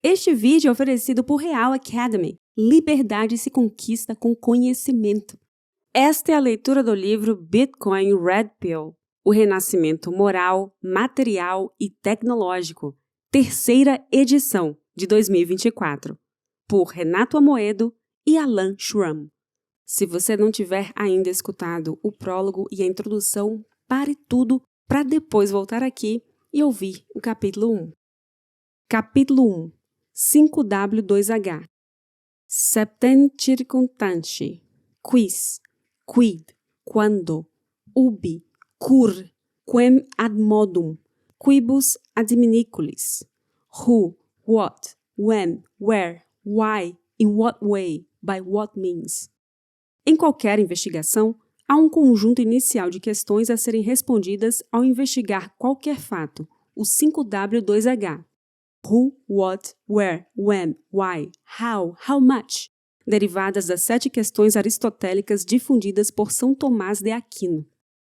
Este vídeo é oferecido por Real Academy. Liberdade se conquista com conhecimento. Esta é a leitura do livro Bitcoin Red Pill, o renascimento moral, material e tecnológico, terceira edição de 2024, por Renato Amoedo e Alan Schramm. Se você não tiver ainda escutado o prólogo e a introdução, pare tudo para depois voltar aqui e ouvir o capítulo 1. Capítulo 1. 5W2H. Septem circunstantiae. Quis, quid, quando, ubi, cur, quem ad modum, quibus adminiculis. Who, what, when, where, why, in what way, by what means. Em qualquer investigação, há um conjunto inicial de questões a serem respondidas ao investigar qualquer fato, o 5W2H. Who, what, where, when, why, how much, derivadas das 7 questões aristotélicas difundidas por São Tomás de Aquino.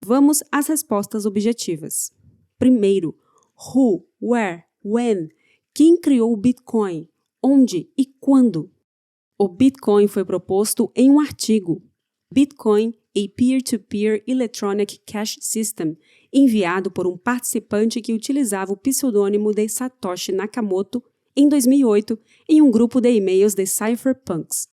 Vamos às respostas objetivas. Primeiro, who, where, when, quem criou o Bitcoin, onde e quando? O Bitcoin foi proposto em um artigo, Bitcoin, a Peer-to-Peer Electronic Cash System, enviado por um participante que utilizava o pseudônimo de Satoshi Nakamoto em 2008 em um grupo de e-mails de cypherpunks.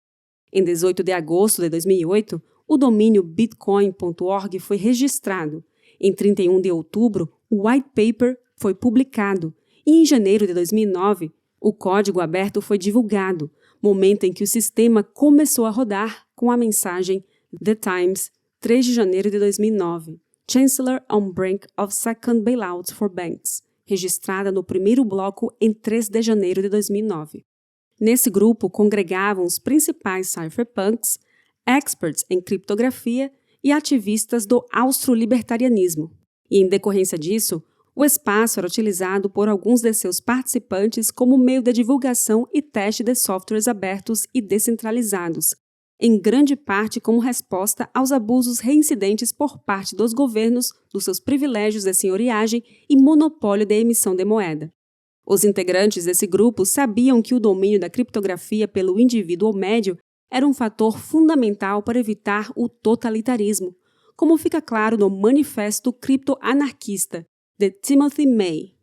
Em 18 de agosto de 2008, o domínio bitcoin.org foi registrado. Em 31 de outubro, o white paper foi publicado e em janeiro de 2009, o código aberto foi divulgado, momento em que o sistema começou a rodar com a mensagem The Times, 3 de janeiro de 2009, Chancellor on brink of second bailout for banks, registrada no primeiro bloco em 3 de janeiro de 2009. Nesse grupo congregavam os principais cypherpunks, experts em criptografia e ativistas do austro-libertarianismo. E em decorrência disso, o espaço era utilizado por alguns de seus participantes como meio de divulgação e teste de softwares abertos e descentralizados, em grande parte como resposta aos abusos reincidentes por parte dos governos dos seus privilégios de senhoriagem e monopólio de emissão de moeda. Os integrantes desse grupo sabiam que o domínio da criptografia pelo indivíduo médio era um fator fundamental para evitar o totalitarismo, como fica claro no Manifesto Criptoanarquista, de Timothy May.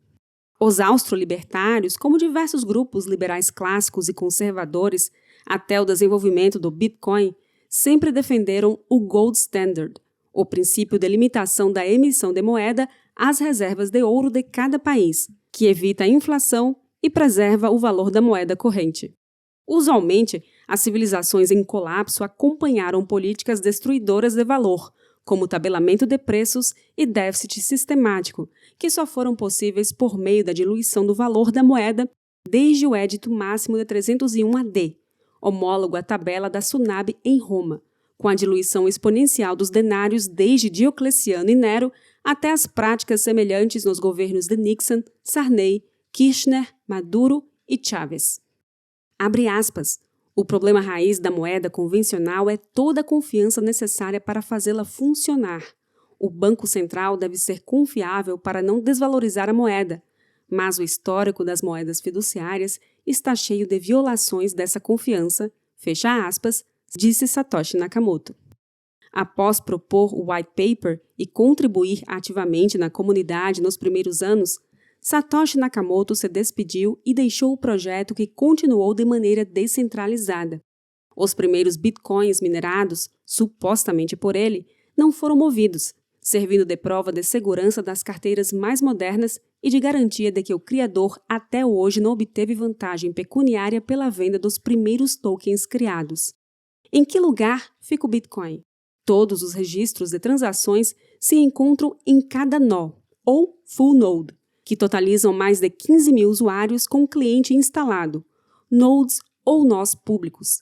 Os austro-libertários, como diversos grupos liberais clássicos e conservadores, até o desenvolvimento do Bitcoin, sempre defenderam o Gold Standard, o princípio de limitação da emissão de moeda às reservas de ouro de cada país, que evita a inflação e preserva o valor da moeda corrente. Usualmente, as civilizações em colapso acompanharam políticas destruidoras de valor, como tabelamento de preços e déficit sistemático, que só foram possíveis por meio da diluição do valor da moeda desde o Edito Máximo de 301 AD, homólogo à tabela da Sunabe em Roma, com a diluição exponencial dos denários desde Diocleciano e Nero até as práticas semelhantes nos governos de Nixon, Sarney, Kirchner, Maduro e Chávez. Abre aspas. O problema raiz da moeda convencional é toda a confiança necessária para fazê-la funcionar. O Banco Central deve ser confiável para não desvalorizar a moeda, mas o histórico das moedas fiduciárias está cheio de violações dessa confiança, fecha aspas, disse Satoshi Nakamoto. Após propor o white paper e contribuir ativamente na comunidade nos primeiros anos, Satoshi Nakamoto se despediu e deixou o projeto que continuou de maneira descentralizada. Os primeiros bitcoins minerados, supostamente por ele, não foram movidos, servindo de prova de segurança das carteiras mais modernas e de garantia de que o criador até hoje não obteve vantagem pecuniária pela venda dos primeiros tokens criados. Em que lugar fica o Bitcoin? Todos os registros de transações se encontram em cada nó, ou full node, que totalizam mais de 15 mil usuários com o cliente instalado, nodes ou nós públicos.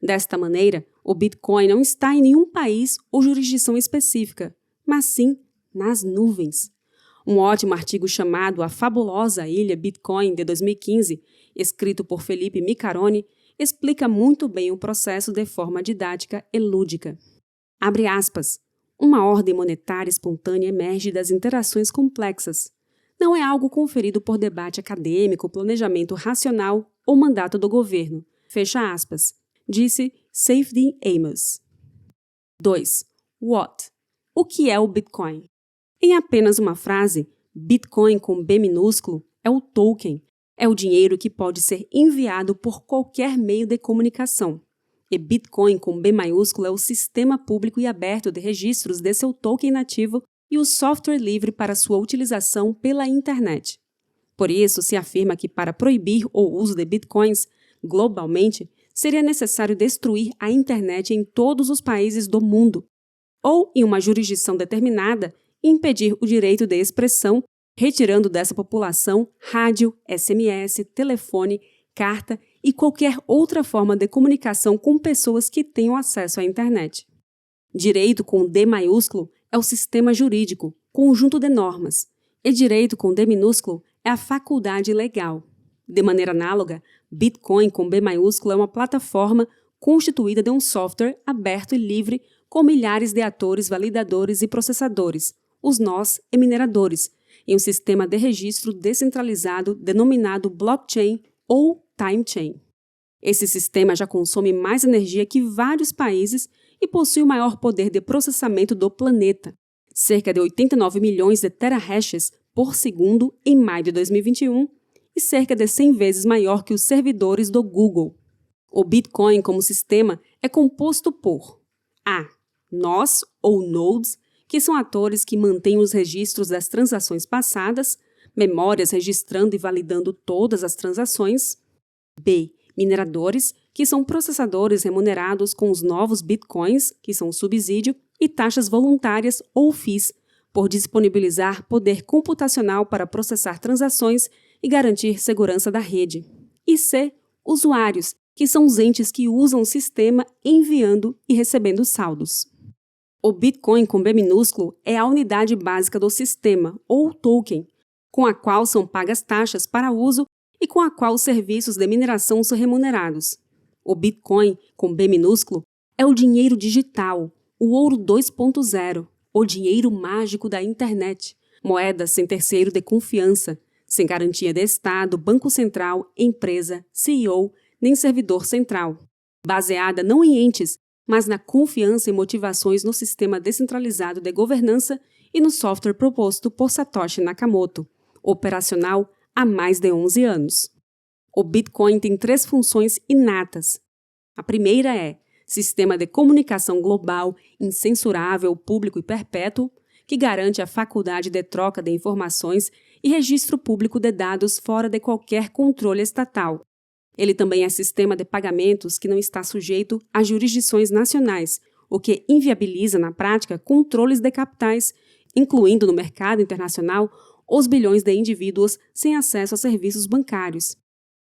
Desta maneira, o Bitcoin não está em nenhum país ou jurisdição específica, mas sim nas nuvens. Um ótimo artigo chamado A Fabulosa Ilha Bitcoin, de 2015, escrito por Felipe Micaroni, explica muito bem o processo de forma didática e lúdica. Abre aspas. Uma ordem monetária espontânea emerge das interações complexas. Não é algo conferido por debate acadêmico, planejamento racional ou mandato do governo. Fecha aspas, disse Saifedean Amos. 2. What? O que é o Bitcoin? Em apenas uma frase, Bitcoin com B minúsculo é o token, é o dinheiro que pode ser enviado por qualquer meio de comunicação. E Bitcoin com B maiúsculo é o sistema público e aberto de registros de seu token nativo e o software livre para sua utilização pela internet. Por isso, se afirma que para proibir o uso de Bitcoins globalmente, seria necessário destruir a internet em todos os países do mundo, ou em uma jurisdição determinada, impedir o direito de expressão, retirando dessa população rádio, SMS, telefone, carta e qualquer outra forma de comunicação com pessoas que tenham acesso à internet. Direito com D maiúsculo é o sistema jurídico, conjunto de normas, e direito com D minúsculo é a faculdade legal. De maneira análoga, Bitcoin com B maiúsculo é uma plataforma constituída de um software aberto e livre com milhares de atores, validadores e processadores, os nós e mineradores, em um sistema de registro descentralizado denominado blockchain ou time chain. Esse sistema já consome mais energia que vários países e possui o maior poder de processamento do planeta, cerca de 89 milhões de terahashes por segundo em maio de 2021 e cerca de 100 vezes maior que os servidores do Google. O Bitcoin como sistema é composto por a. Nós ou nodes, que são atores que mantêm os registros das transações passadas, memórias registrando e validando todas as transações. B. Mineradores, que são processadores remunerados com os novos bitcoins, que são subsídio, e taxas voluntárias ou FIIs, por disponibilizar poder computacional para processar transações e garantir segurança da rede. E C. Usuários, que são os entes que usam o sistema enviando e recebendo saldos. O Bitcoin com B minúsculo é a unidade básica do sistema, ou token, com a qual são pagas taxas para uso e com a qual os serviços de mineração são remunerados. O Bitcoin com B minúsculo é o dinheiro digital, o ouro 2.0, o dinheiro mágico da internet, moeda sem terceiro de confiança, sem garantia de Estado, Banco Central, empresa, CEO, nem servidor central, baseada não em entes, mas na confiança e motivações no sistema descentralizado de governança e no software proposto por Satoshi Nakamoto, operacional há mais de 11 anos. O Bitcoin tem 3 funções inatas. A primeira é sistema de comunicação global, incensurável, público e perpétuo, que garante a faculdade de troca de informações e registro público de dados fora de qualquer controle estatal. Ele também é sistema de pagamentos que não está sujeito a jurisdições nacionais, o que inviabiliza, na prática, controles de capitais, incluindo no mercado internacional os bilhões de indivíduos sem acesso a serviços bancários.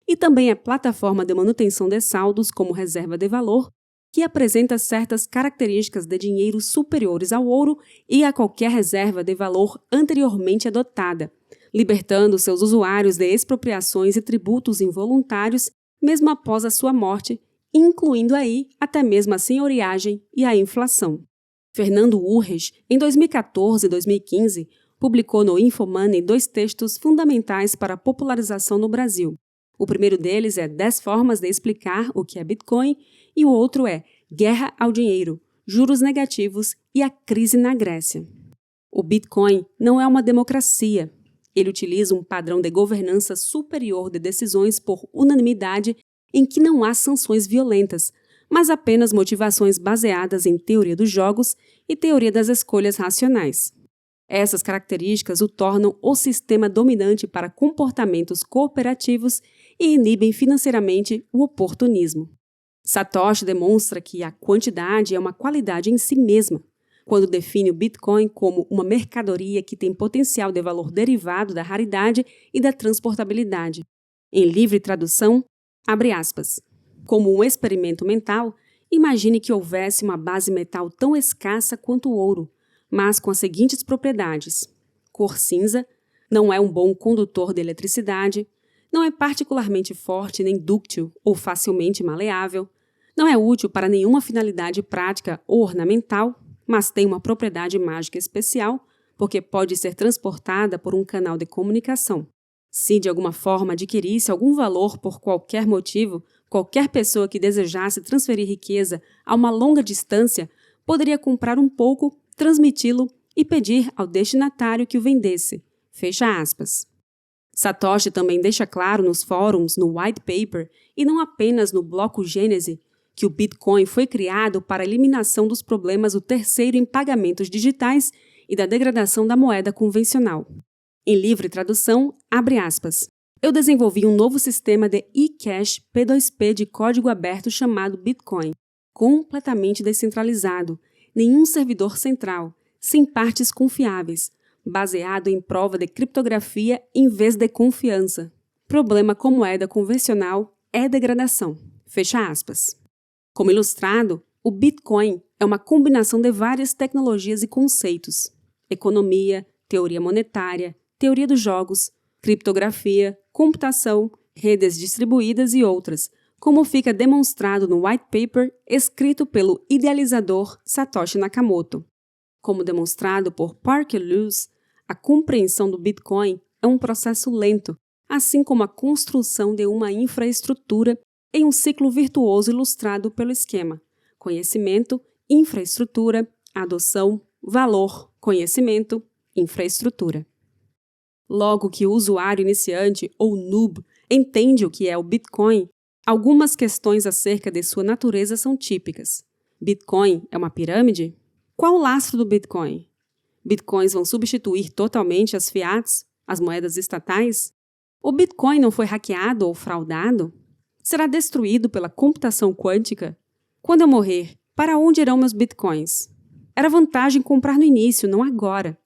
E também é plataforma de manutenção de saldos como reserva de valor, que apresenta certas características de dinheiro superiores ao ouro e a qualquer reserva de valor anteriormente adotada, libertando seus usuários de expropriações e tributos involuntários mesmo após a sua morte, incluindo aí até mesmo a senhoriagem e a inflação. Fernando Urres, em 2014 e 2015, publicou no Infomoney 2 textos fundamentais para a popularização no Brasil. O primeiro deles é 10 formas de explicar o que é Bitcoin e o outro é Guerra ao Dinheiro, Juros Negativos e a Crise na Grécia. O Bitcoin não é uma democracia. Ele utiliza um padrão de governança superior de decisões por unanimidade em que não há sanções violentas, mas apenas motivações baseadas em teoria dos jogos e teoria das escolhas racionais. Essas características o tornam o sistema dominante para comportamentos cooperativos e inibem financeiramente o oportunismo. Satoshi demonstra que a quantidade é uma qualidade em si mesma, quando define o Bitcoin como uma mercadoria que tem potencial de valor derivado da raridade e da transportabilidade. Em livre tradução, abre aspas, como um experimento mental, imagine que houvesse uma base metal tão escassa quanto o ouro, mas com as seguintes propriedades: cor cinza, não é um bom condutor de eletricidade, não é particularmente forte nem dúctil ou facilmente maleável, não é útil para nenhuma finalidade prática ou ornamental, mas tem uma propriedade mágica especial, porque pode ser transportada por um canal de comunicação. Se de alguma forma adquirisse algum valor por qualquer motivo, qualquer pessoa que desejasse transferir riqueza a uma longa distância poderia comprar um pouco, transmiti-lo e pedir ao destinatário que o vendesse. Fecha aspas. Satoshi também deixa claro nos fóruns, no white paper e não apenas no bloco Gênese, que o Bitcoin foi criado para a eliminação dos problemas do terceiro em pagamentos digitais e da degradação da moeda convencional. Em livre tradução, abre aspas, eu desenvolvi um novo sistema de e-cash P2P de código aberto chamado Bitcoin, completamente descentralizado, nenhum servidor central, sem partes confiáveis, baseado em prova de criptografia em vez de confiança. Problema com moeda convencional é degradação. Fecha aspas. Como ilustrado, o Bitcoin é uma combinação de várias tecnologias e conceitos: economia, teoria monetária, teoria dos jogos, criptografia, computação, redes distribuídas e outras, como fica demonstrado no white paper escrito pelo idealizador Satoshi Nakamoto. Como demonstrado por Parker Lewis, a compreensão do Bitcoin é um processo lento, assim como a construção de uma infraestrutura em um ciclo virtuoso ilustrado pelo esquema: conhecimento, infraestrutura, adoção, valor, conhecimento, infraestrutura. Logo que o usuário iniciante, ou noob, entende o que é o Bitcoin, algumas questões acerca de sua natureza são típicas. Bitcoin é uma pirâmide? Qual o lastro do Bitcoin? Bitcoins vão substituir totalmente as fiats, as moedas estatais? O Bitcoin não foi hackeado ou fraudado? Será destruído pela computação quântica? Quando eu morrer, para onde irão meus Bitcoins? Era vantagem comprar no início, não agora.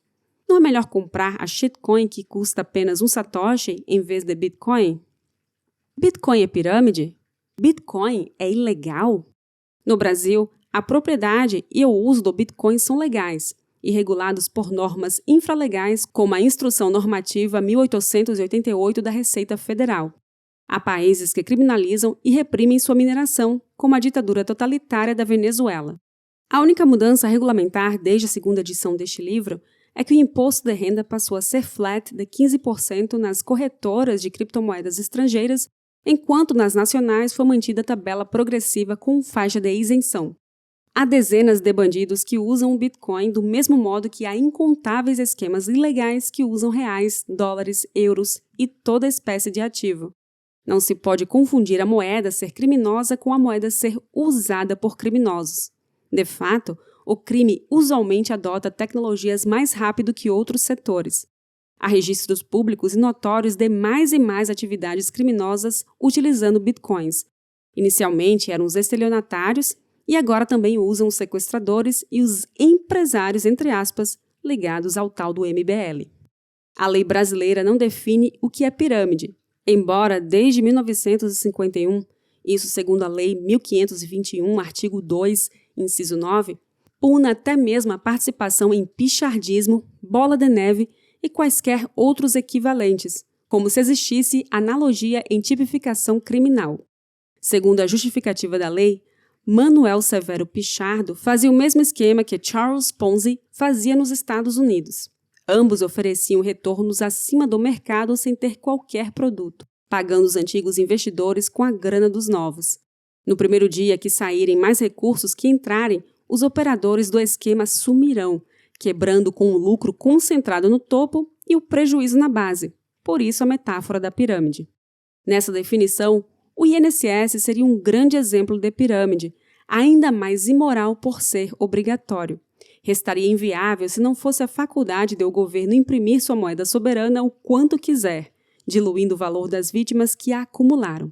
Não é melhor comprar a shitcoin que custa apenas um satoshi em vez de Bitcoin? Bitcoin é pirâmide? Bitcoin é ilegal? No Brasil, a propriedade e o uso do Bitcoin são legais e regulados por normas infralegais como a Instrução Normativa 1888 da Receita Federal. Há países que criminalizam e reprimem sua mineração, como a ditadura totalitária da Venezuela. A única mudança regulamentar desde a segunda edição deste livro é que o imposto de renda passou a ser flat de 15% nas corretoras de criptomoedas estrangeiras, enquanto nas nacionais foi mantida a tabela progressiva com faixa de isenção. Há dezenas de bandidos que usam o Bitcoin do mesmo modo que há incontáveis esquemas ilegais que usam reais, dólares, euros e toda espécie de ativo. Não se pode confundir a moeda ser criminosa com a moeda ser usada por criminosos. De fato, o crime usualmente adota tecnologias mais rápido que outros setores. Há registros públicos e notórios de mais e mais atividades criminosas utilizando bitcoins. Inicialmente eram os estelionatários e agora também usam os sequestradores e os empresários, entre aspas, ligados ao tal do MBL. A lei brasileira não define o que é pirâmide, embora desde 1951, isso segundo a Lei 1521, artigo 2, inciso 9, puna até mesmo a participação em pichardismo, bola de neve e quaisquer outros equivalentes, como se existisse analogia em tipificação criminal. Segundo a justificativa da lei, Manuel Severo Pichardo fazia o mesmo esquema que Charles Ponzi fazia nos Estados Unidos. Ambos ofereciam retornos acima do mercado sem ter qualquer produto, pagando os antigos investidores com a grana dos novos. No primeiro dia que saírem mais recursos que entrarem, os operadores do esquema sumirão, quebrando com o lucro concentrado no topo e o prejuízo na base. Por isso a metáfora da pirâmide. Nessa definição, o INSS seria um grande exemplo de pirâmide, ainda mais imoral por ser obrigatório. Restaria inviável se não fosse a faculdade de o governo imprimir sua moeda soberana o quanto quiser, diluindo o valor das vítimas que a acumularam.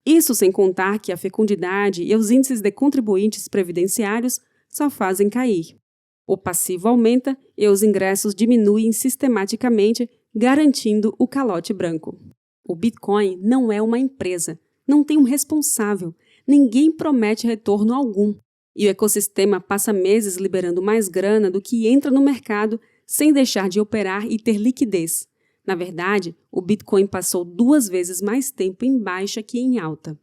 Isso sem contar que a fecundidade e os índices de contribuintes previdenciários só fazem cair. O passivo aumenta e os ingressos diminuem sistematicamente, garantindo o calote branco. O Bitcoin não é uma empresa, não tem um responsável, ninguém promete retorno algum. E o ecossistema passa meses liberando mais grana do que entra no mercado sem deixar de operar e ter liquidez. Na verdade, o Bitcoin passou 2 vezes mais tempo em baixa que em alta.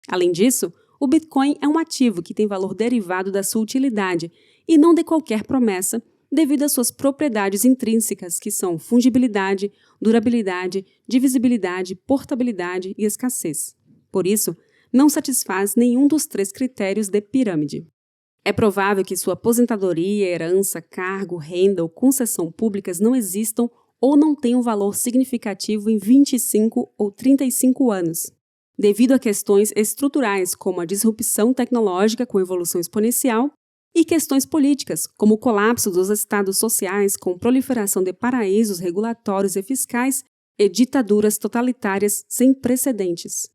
Além disso, o Bitcoin é um ativo que tem valor derivado da sua utilidade e não de qualquer promessa, devido às suas propriedades intrínsecas, que são fungibilidade, durabilidade, divisibilidade, portabilidade e escassez. Por isso, não satisfaz nenhum dos 3 critérios de pirâmide. É provável que sua aposentadoria, herança, cargo, renda ou concessão públicas não existam ou não tenham valor significativo em 25 ou 35 anos, devido a questões estruturais como a disrupção tecnológica com evolução exponencial e questões políticas, como o colapso dos estados sociais com proliferação de paraísos regulatórios e fiscais e ditaduras totalitárias sem precedentes.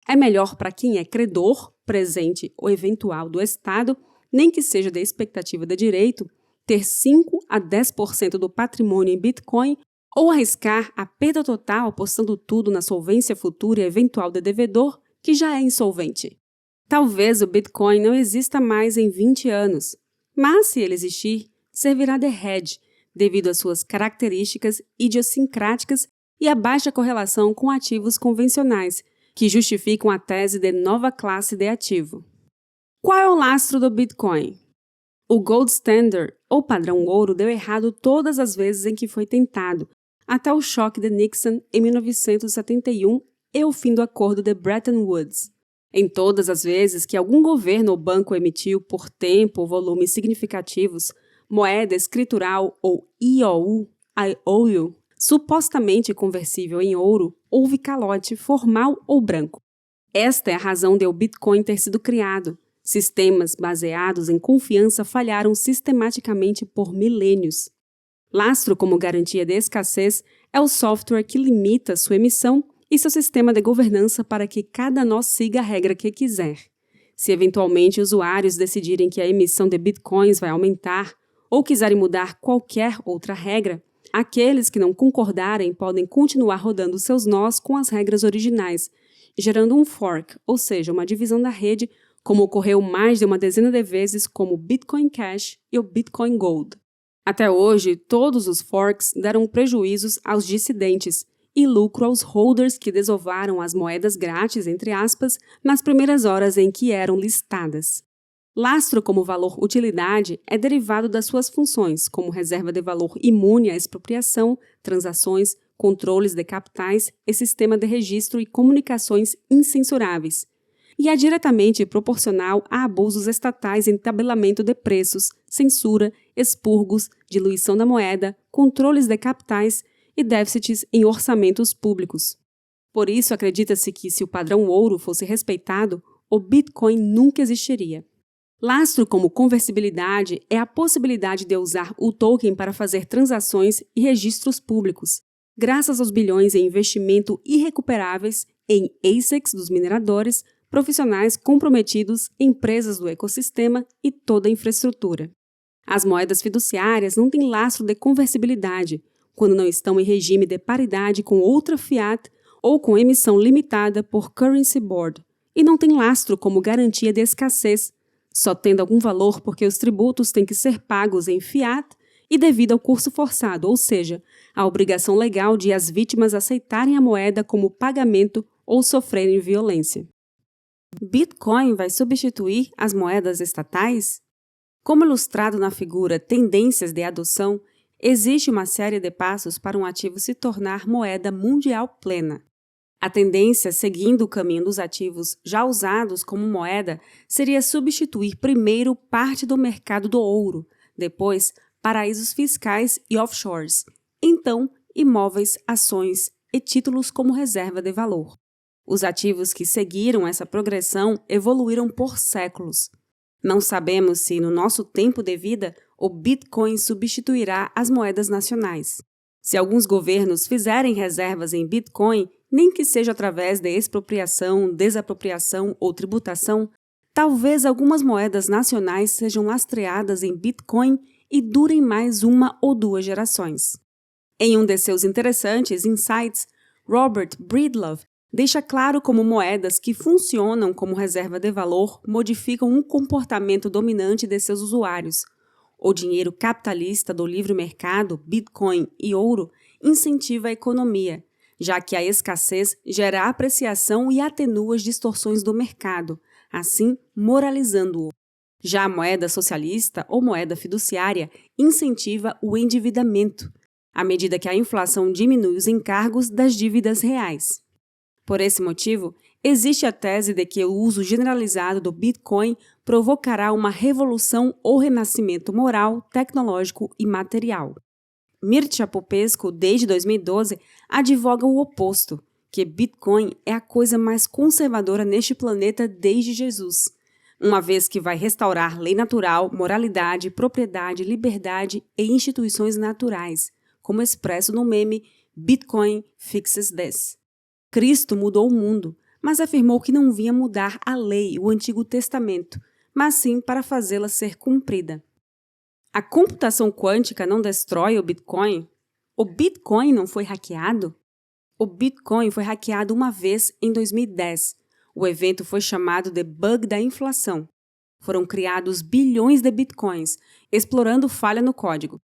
É melhor para quem é credor, presente ou eventual do Estado, nem que seja da expectativa de direito, ter 5 a 10% do patrimônio em Bitcoin ou arriscar a perda total apostando tudo na solvência futura e eventual do devedor, que já é insolvente. Talvez o Bitcoin não exista mais em 20 anos, mas se ele existir, servirá de hedge, devido às suas características idiosincráticas e à baixa correlação com ativos convencionais, que justificam a tese de nova classe de ativo. Qual é o lastro do Bitcoin? O Gold Standard, ou padrão ouro, deu errado todas as vezes em que foi tentado, até o choque de Nixon em 1971 e o fim do acordo de Bretton Woods. Em todas as vezes que algum governo ou banco emitiu por tempo ou volumes significativos moeda escritural ou IOU, supostamente conversível em ouro, houve calote formal ou branco. Esta é a razão de o Bitcoin ter sido criado. Sistemas baseados em confiança falharam sistematicamente por milênios. Lastro como garantia de escassez é o software que limita sua emissão e seu sistema de governança para que cada nó siga a regra que quiser. Se eventualmente usuários decidirem que a emissão de bitcoins vai aumentar ou quiserem mudar qualquer outra regra, aqueles que não concordarem podem continuar rodando seus nós com as regras originais, gerando um fork, ou seja, uma divisão da rede, como ocorreu mais de uma dezena de vezes como o Bitcoin Cash e o Bitcoin Gold. Até hoje, todos os forks deram prejuízos aos dissidentes e lucro aos holders que desovaram as moedas grátis, entre aspas, nas primeiras horas em que eram listadas. Lastro como valor-utilidade é derivado das suas funções, como reserva de valor imune à expropriação, transações, controles de capitais e sistema de registro e comunicações incensuráveis, e é diretamente proporcional a abusos estatais em tabelamento de preços, censura, expurgos, diluição da moeda, controles de capitais e déficits em orçamentos públicos. Por isso, acredita-se que, se o padrão ouro fosse respeitado, o Bitcoin nunca existiria. Lastro como conversibilidade é a possibilidade de usar o token para fazer transações e registros públicos, graças aos bilhões em investimento irrecuperáveis em ASICs dos mineradores, profissionais comprometidos, empresas do ecossistema e toda a infraestrutura. As moedas fiduciárias não têm lastro de conversibilidade, quando não estão em regime de paridade com outra fiat ou com emissão limitada por Currency Board, e não têm lastro como garantia de escassez, só tendo algum valor porque os tributos têm que ser pagos em fiat e devido ao curso forçado, ou seja, a obrigação legal de as vítimas aceitarem a moeda como pagamento ou sofrerem violência. Bitcoin vai substituir as moedas estatais? Como ilustrado na figura Tendências de Adoção, existe uma série de passos para um ativo se tornar moeda mundial plena. A tendência, seguindo o caminho dos ativos já usados como moeda, seria substituir primeiro parte do mercado do ouro, depois paraísos fiscais e offshores, então imóveis, ações e títulos como reserva de valor. Os ativos que seguiram essa progressão evoluíram por séculos. Não sabemos se, no nosso tempo de vida, o Bitcoin substituirá as moedas nacionais. Se alguns governos fizerem reservas em Bitcoin, nem que seja através de expropriação, desapropriação ou tributação, talvez algumas moedas nacionais sejam lastreadas em Bitcoin e durem mais 1 ou 2 gerações. Em um de seus interessantes insights, Robert Breedlove deixa claro como moedas que funcionam como reserva de valor modificam um comportamento dominante de seus usuários. O dinheiro capitalista do livre mercado, Bitcoin e ouro, incentiva a economia, já que a escassez gera apreciação e atenua as distorções do mercado, assim moralizando-o. Já a moeda socialista ou moeda fiduciária incentiva o endividamento, à medida que a inflação diminui os encargos das dívidas reais. Por esse motivo, existe a tese de que o uso generalizado do Bitcoin provocará uma revolução ou renascimento moral, tecnológico e material. Mircea Popescu, desde 2012, advoga o oposto, que Bitcoin é a coisa mais conservadora neste planeta desde Jesus, uma vez que vai restaurar lei natural, moralidade, propriedade, liberdade e instituições naturais, como expresso no meme Bitcoin Fixes This. Cristo mudou o mundo, mas afirmou que não vinha mudar a lei, o Antigo Testamento, mas sim para fazê-la ser cumprida. A computação quântica não destrói o Bitcoin? O Bitcoin não foi hackeado? O Bitcoin foi hackeado uma vez em 2010. O evento foi chamado de bug da inflação. Foram criados bilhões de Bitcoins, explorando falha no código.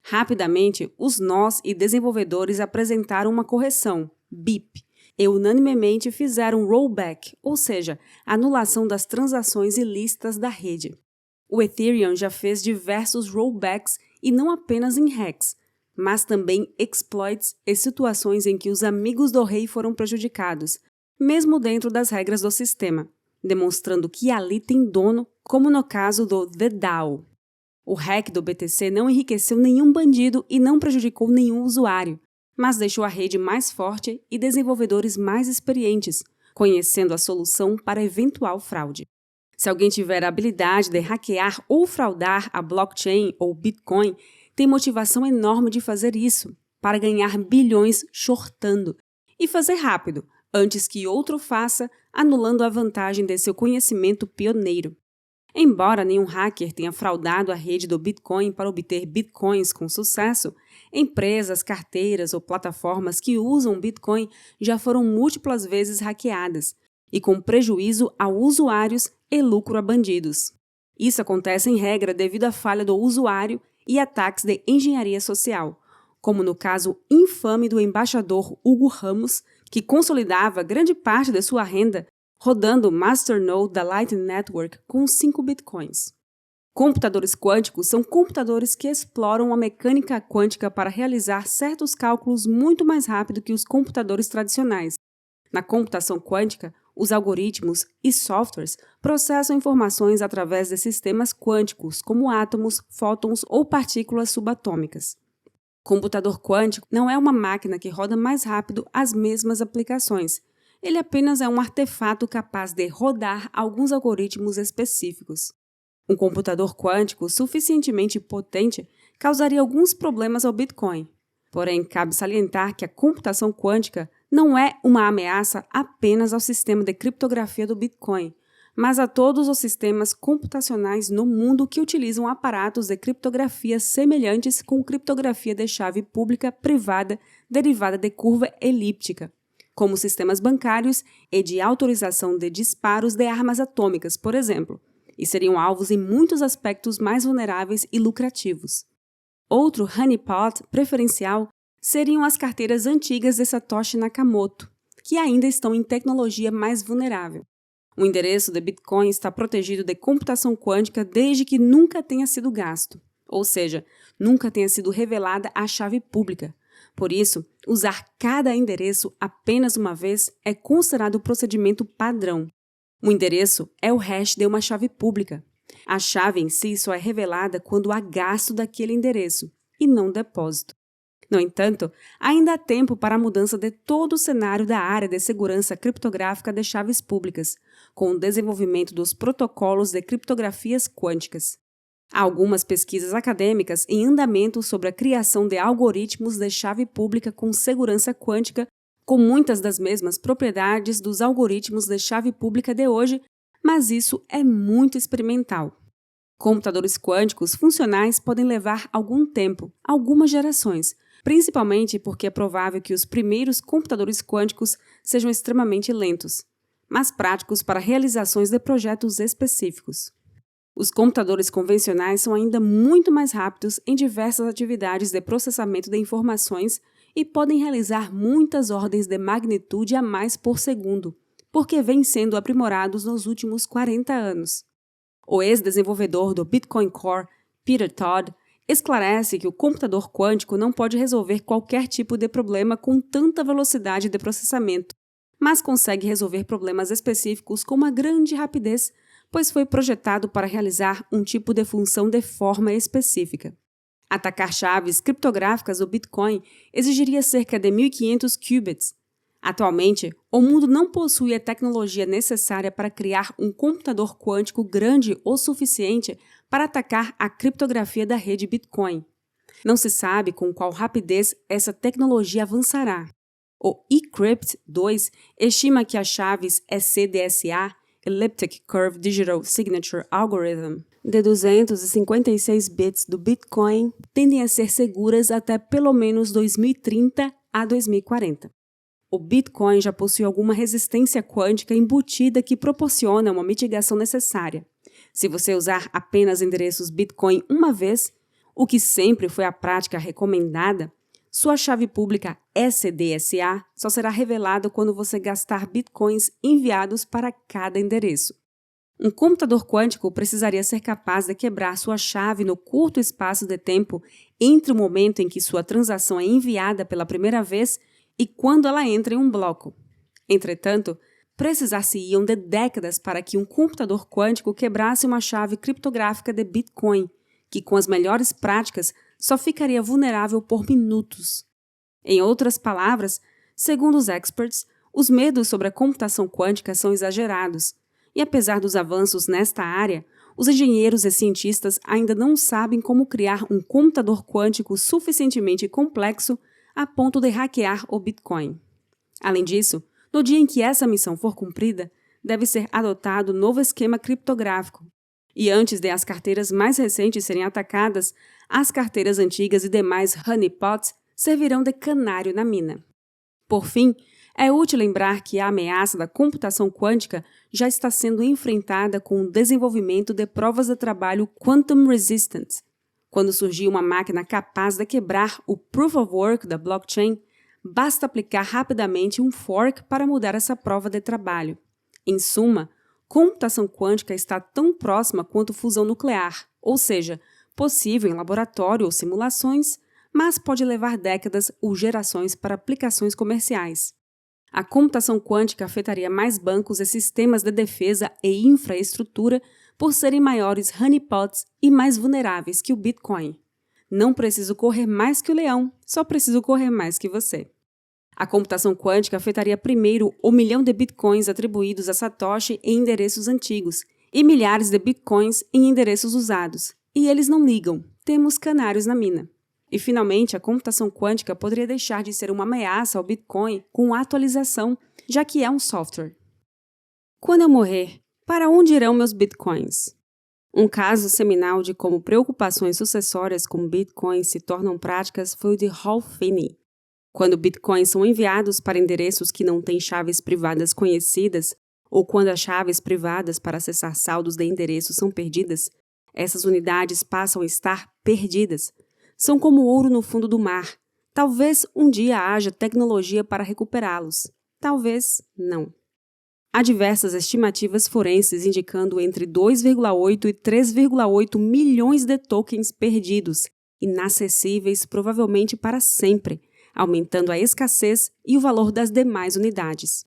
Rapidamente, os nós e desenvolvedores apresentaram uma correção, BIP, e unanimemente fizeram rollback, ou seja, anulação das transações ilícitas da rede. O Ethereum já fez diversos rollbacks e não apenas em hacks, mas também exploits e situações em que os amigos do rei foram prejudicados, mesmo dentro das regras do sistema, demonstrando que ali tem dono, como no caso do The DAO. O hack do BTC não enriqueceu nenhum bandido e não prejudicou nenhum usuário, mas deixou a rede mais forte e desenvolvedores mais experientes, conhecendo a solução para eventual fraude. Se alguém tiver a habilidade de hackear ou fraudar a blockchain ou Bitcoin, tem motivação enorme de fazer isso, para ganhar bilhões shortando, e fazer rápido, antes que outro faça, anulando a vantagem de seu conhecimento pioneiro. Embora nenhum hacker tenha fraudado a rede do Bitcoin para obter bitcoins com sucesso, empresas, carteiras ou plataformas que usam Bitcoin já foram múltiplas vezes hackeadas, e com prejuízo a usuários e lucro a bandidos. Isso acontece em regra devido à falha do usuário e ataques de engenharia social, como no caso infame do embaixador Hugo Ramos, que consolidava grande parte de sua renda rodando o Masternode da Lightning Network com 5 bitcoins. Computadores quânticos são computadores que exploram a mecânica quântica para realizar certos cálculos muito mais rápido que os computadores tradicionais. Na computação quântica, os algoritmos e softwares processam informações através de sistemas quânticos, como átomos, fótons ou partículas subatômicas. Computador quântico não é uma máquina que roda mais rápido as mesmas aplicações. Ele apenas é um artefato capaz de rodar alguns algoritmos específicos. Um computador quântico suficientemente potente causaria alguns problemas ao Bitcoin. Porém, cabe salientar que a computação quântica não é uma ameaça apenas ao sistema de criptografia do Bitcoin, mas a todos os sistemas computacionais no mundo que utilizam aparatos de criptografia semelhantes com criptografia de chave pública privada derivada de curva elíptica, como sistemas bancários e de autorização de disparos de armas atômicas, por exemplo, e seriam alvos em muitos aspectos mais vulneráveis e lucrativos. Outro honeypot preferencial seriam as carteiras antigas de Satoshi Nakamoto, que ainda estão em tecnologia mais vulnerável. O endereço de Bitcoin está protegido de computação quântica desde que nunca tenha sido gasto, ou seja, nunca tenha sido revelada a chave pública. Por isso, usar cada endereço apenas uma vez é considerado o procedimento padrão. O endereço é o hash de uma chave pública. A chave em si só é revelada quando há gasto daquele endereço, e não depósito. No entanto, ainda há tempo para a mudança de todo o cenário da área de segurança criptográfica de chaves públicas, com o desenvolvimento dos protocolos de criptografias quânticas. Há algumas pesquisas acadêmicas em andamento sobre a criação de algoritmos de chave pública com segurança quântica, com muitas das mesmas propriedades dos algoritmos de chave pública de hoje, mas isso é muito experimental. Computadores quânticos funcionais podem levar algum tempo, algumas gerações, principalmente porque é provável que os primeiros computadores quânticos sejam extremamente lentos, mas práticos para realizações de projetos específicos. Os computadores convencionais são ainda muito mais rápidos em diversas atividades de processamento de informações e podem realizar muitas ordens de magnitude a mais por segundo, porque vêm sendo aprimorados nos últimos 40 anos. O ex-desenvolvedor do Bitcoin Core, Peter Todd, esclarece que o computador quântico não pode resolver qualquer tipo de problema com tanta velocidade de processamento, mas consegue resolver problemas específicos com uma grande rapidez, pois foi projetado para realizar um tipo de função de forma específica. Atacar chaves criptográficas do Bitcoin exigiria cerca de 1.500 qubits. Atualmente, o mundo não possui a tecnologia necessária para criar um computador quântico grande o suficiente para atacar a criptografia da rede Bitcoin. Não se sabe com qual rapidez essa tecnologia avançará. O eCrypt 2 estima que as chaves ECDSA, Elliptic Curve Digital Signature Algorithm, de 256 bits do Bitcoin, tendem a ser seguras até pelo menos 2030 a 2040. O Bitcoin já possui alguma resistência quântica embutida que proporciona uma mitigação necessária. Se você usar apenas endereços Bitcoin uma vez, o que sempre foi a prática recomendada, sua chave pública ECDSA só será revelada quando você gastar Bitcoins enviados para cada endereço. Um computador quântico precisaria ser capaz de quebrar sua chave no curto espaço de tempo entre o momento em que sua transação é enviada pela primeira vez e quando ela entra em um bloco. Entretanto, precisar-se-iam de décadas para que um computador quântico quebrasse uma chave criptográfica de Bitcoin, que com as melhores práticas só ficaria vulnerável por minutos. Em outras palavras, segundo os experts, os medos sobre a computação quântica são exagerados, e apesar dos avanços nesta área, os engenheiros e cientistas ainda não sabem como criar um computador quântico suficientemente complexo a ponto de hackear o Bitcoin. Além disso, no dia em que essa missão for cumprida, deve ser adotado novo esquema criptográfico. E antes de as carteiras mais recentes serem atacadas, as carteiras antigas e demais honeypots servirão de canário na mina. Por fim, é útil lembrar que a ameaça da computação quântica já está sendo enfrentada com o desenvolvimento de provas de trabalho quantum resistant. Quando surgir uma máquina capaz de quebrar o Proof of Work da blockchain, basta aplicar rapidamente um fork para mudar essa prova de trabalho. Em suma, computação quântica está tão próxima quanto fusão nuclear, ou seja, possível em laboratório ou simulações, mas pode levar décadas ou gerações para aplicações comerciais. A computação quântica afetaria mais bancos e sistemas de defesa e infraestrutura por serem maiores honeypots e mais vulneráveis que o Bitcoin. Não preciso correr mais que o leão, só preciso correr mais que você. A computação quântica afetaria primeiro o 1 milhão de bitcoins atribuídos a Satoshi em endereços antigos e milhares de bitcoins em endereços usados. E eles não ligam, temos canários na mina. E, finalmente, a computação quântica poderia deixar de ser uma ameaça ao Bitcoin com atualização, já que é um software. Quando eu morrer, para onde irão meus Bitcoins? Um caso seminal de como preocupações sucessórias com Bitcoins se tornam práticas foi o de Hal Finney. Quando Bitcoins são enviados para endereços que não têm chaves privadas conhecidas, ou quando as chaves privadas para acessar saldos de endereços são perdidas, essas unidades passam a estar perdidas. São como ouro no fundo do mar. Talvez um dia haja tecnologia para recuperá-los. Talvez não. Há diversas estimativas forenses indicando entre 2,8 e 3,8 milhões de tokens perdidos, inacessíveis provavelmente para sempre, aumentando a escassez e o valor das demais unidades.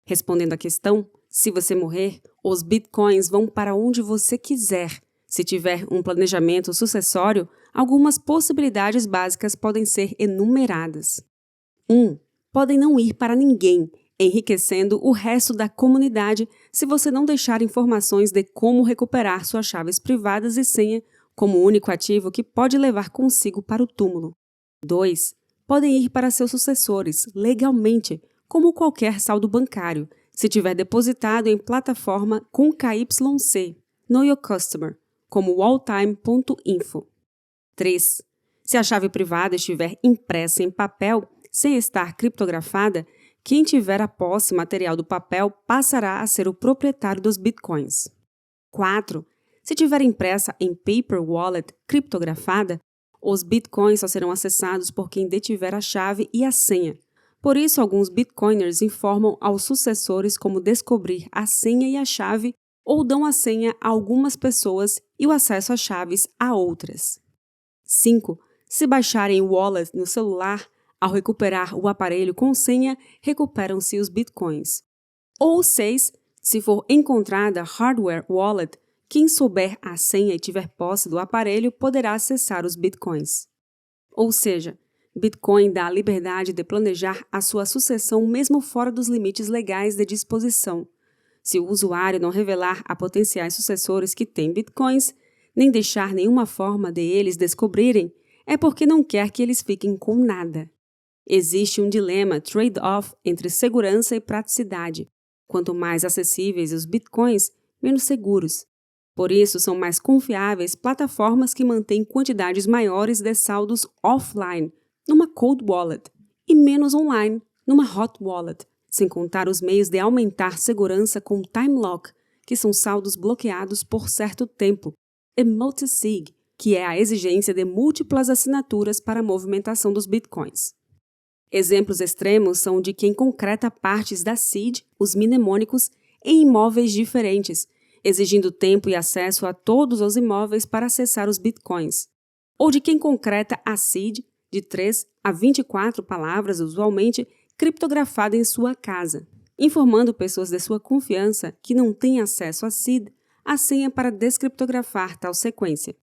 Respondendo à questão, se você morrer, os bitcoins vão para onde você quiser. Se tiver um planejamento sucessório, algumas possibilidades básicas podem ser enumeradas. 1. Podem não ir para ninguém, enriquecendo o resto da comunidade se você não deixar informações de como recuperar suas chaves privadas e senha como único ativo que pode levar consigo para o túmulo. 2. Podem ir para seus sucessores, legalmente, como qualquer saldo bancário, se tiver depositado em plataforma com KYC, Know Your Customer, como walltime.info. 3. Se a chave privada estiver impressa em papel, sem estar criptografada, quem tiver a posse material do papel passará a ser o proprietário dos bitcoins. 4. Se tiver impressa em paper wallet criptografada, os bitcoins só serão acessados por quem detiver a chave e a senha. Por isso, alguns bitcoiners informam aos sucessores como descobrir a senha e a chave ou dão a senha a algumas pessoas e o acesso às chaves a outras. 5. Se baixarem o wallet no celular, ao recuperar o aparelho com senha, recuperam-se os bitcoins. Ou 6. Se for encontrada hardware wallet, quem souber a senha e tiver posse do aparelho poderá acessar os bitcoins. Ou seja, Bitcoin dá a liberdade de planejar a sua sucessão mesmo fora dos limites legais de disposição. Se o usuário não revelar a potenciais sucessores que têm bitcoins, nem deixar nenhuma forma de eles descobrirem, é porque não quer que eles fiquem com nada. Existe um dilema trade-off entre segurança e praticidade. Quanto mais acessíveis os bitcoins, menos seguros. Por isso, são mais confiáveis plataformas que mantêm quantidades maiores de saldos offline, numa cold wallet, e menos online, numa hot wallet, sem contar os meios de aumentar segurança com time lock, que são saldos bloqueados por certo tempo, e multisig, que é a exigência de múltiplas assinaturas para a movimentação dos bitcoins. Exemplos extremos são de quem concreta partes da seed, os mnemônicos, em imóveis diferentes, exigindo tempo e acesso a todos os imóveis para acessar os bitcoins, ou de quem concreta a seed, de 3 a 24 palavras usualmente, criptografada em sua casa, informando pessoas de sua confiança que não têm acesso à seed, a senha para descriptografar tal sequência.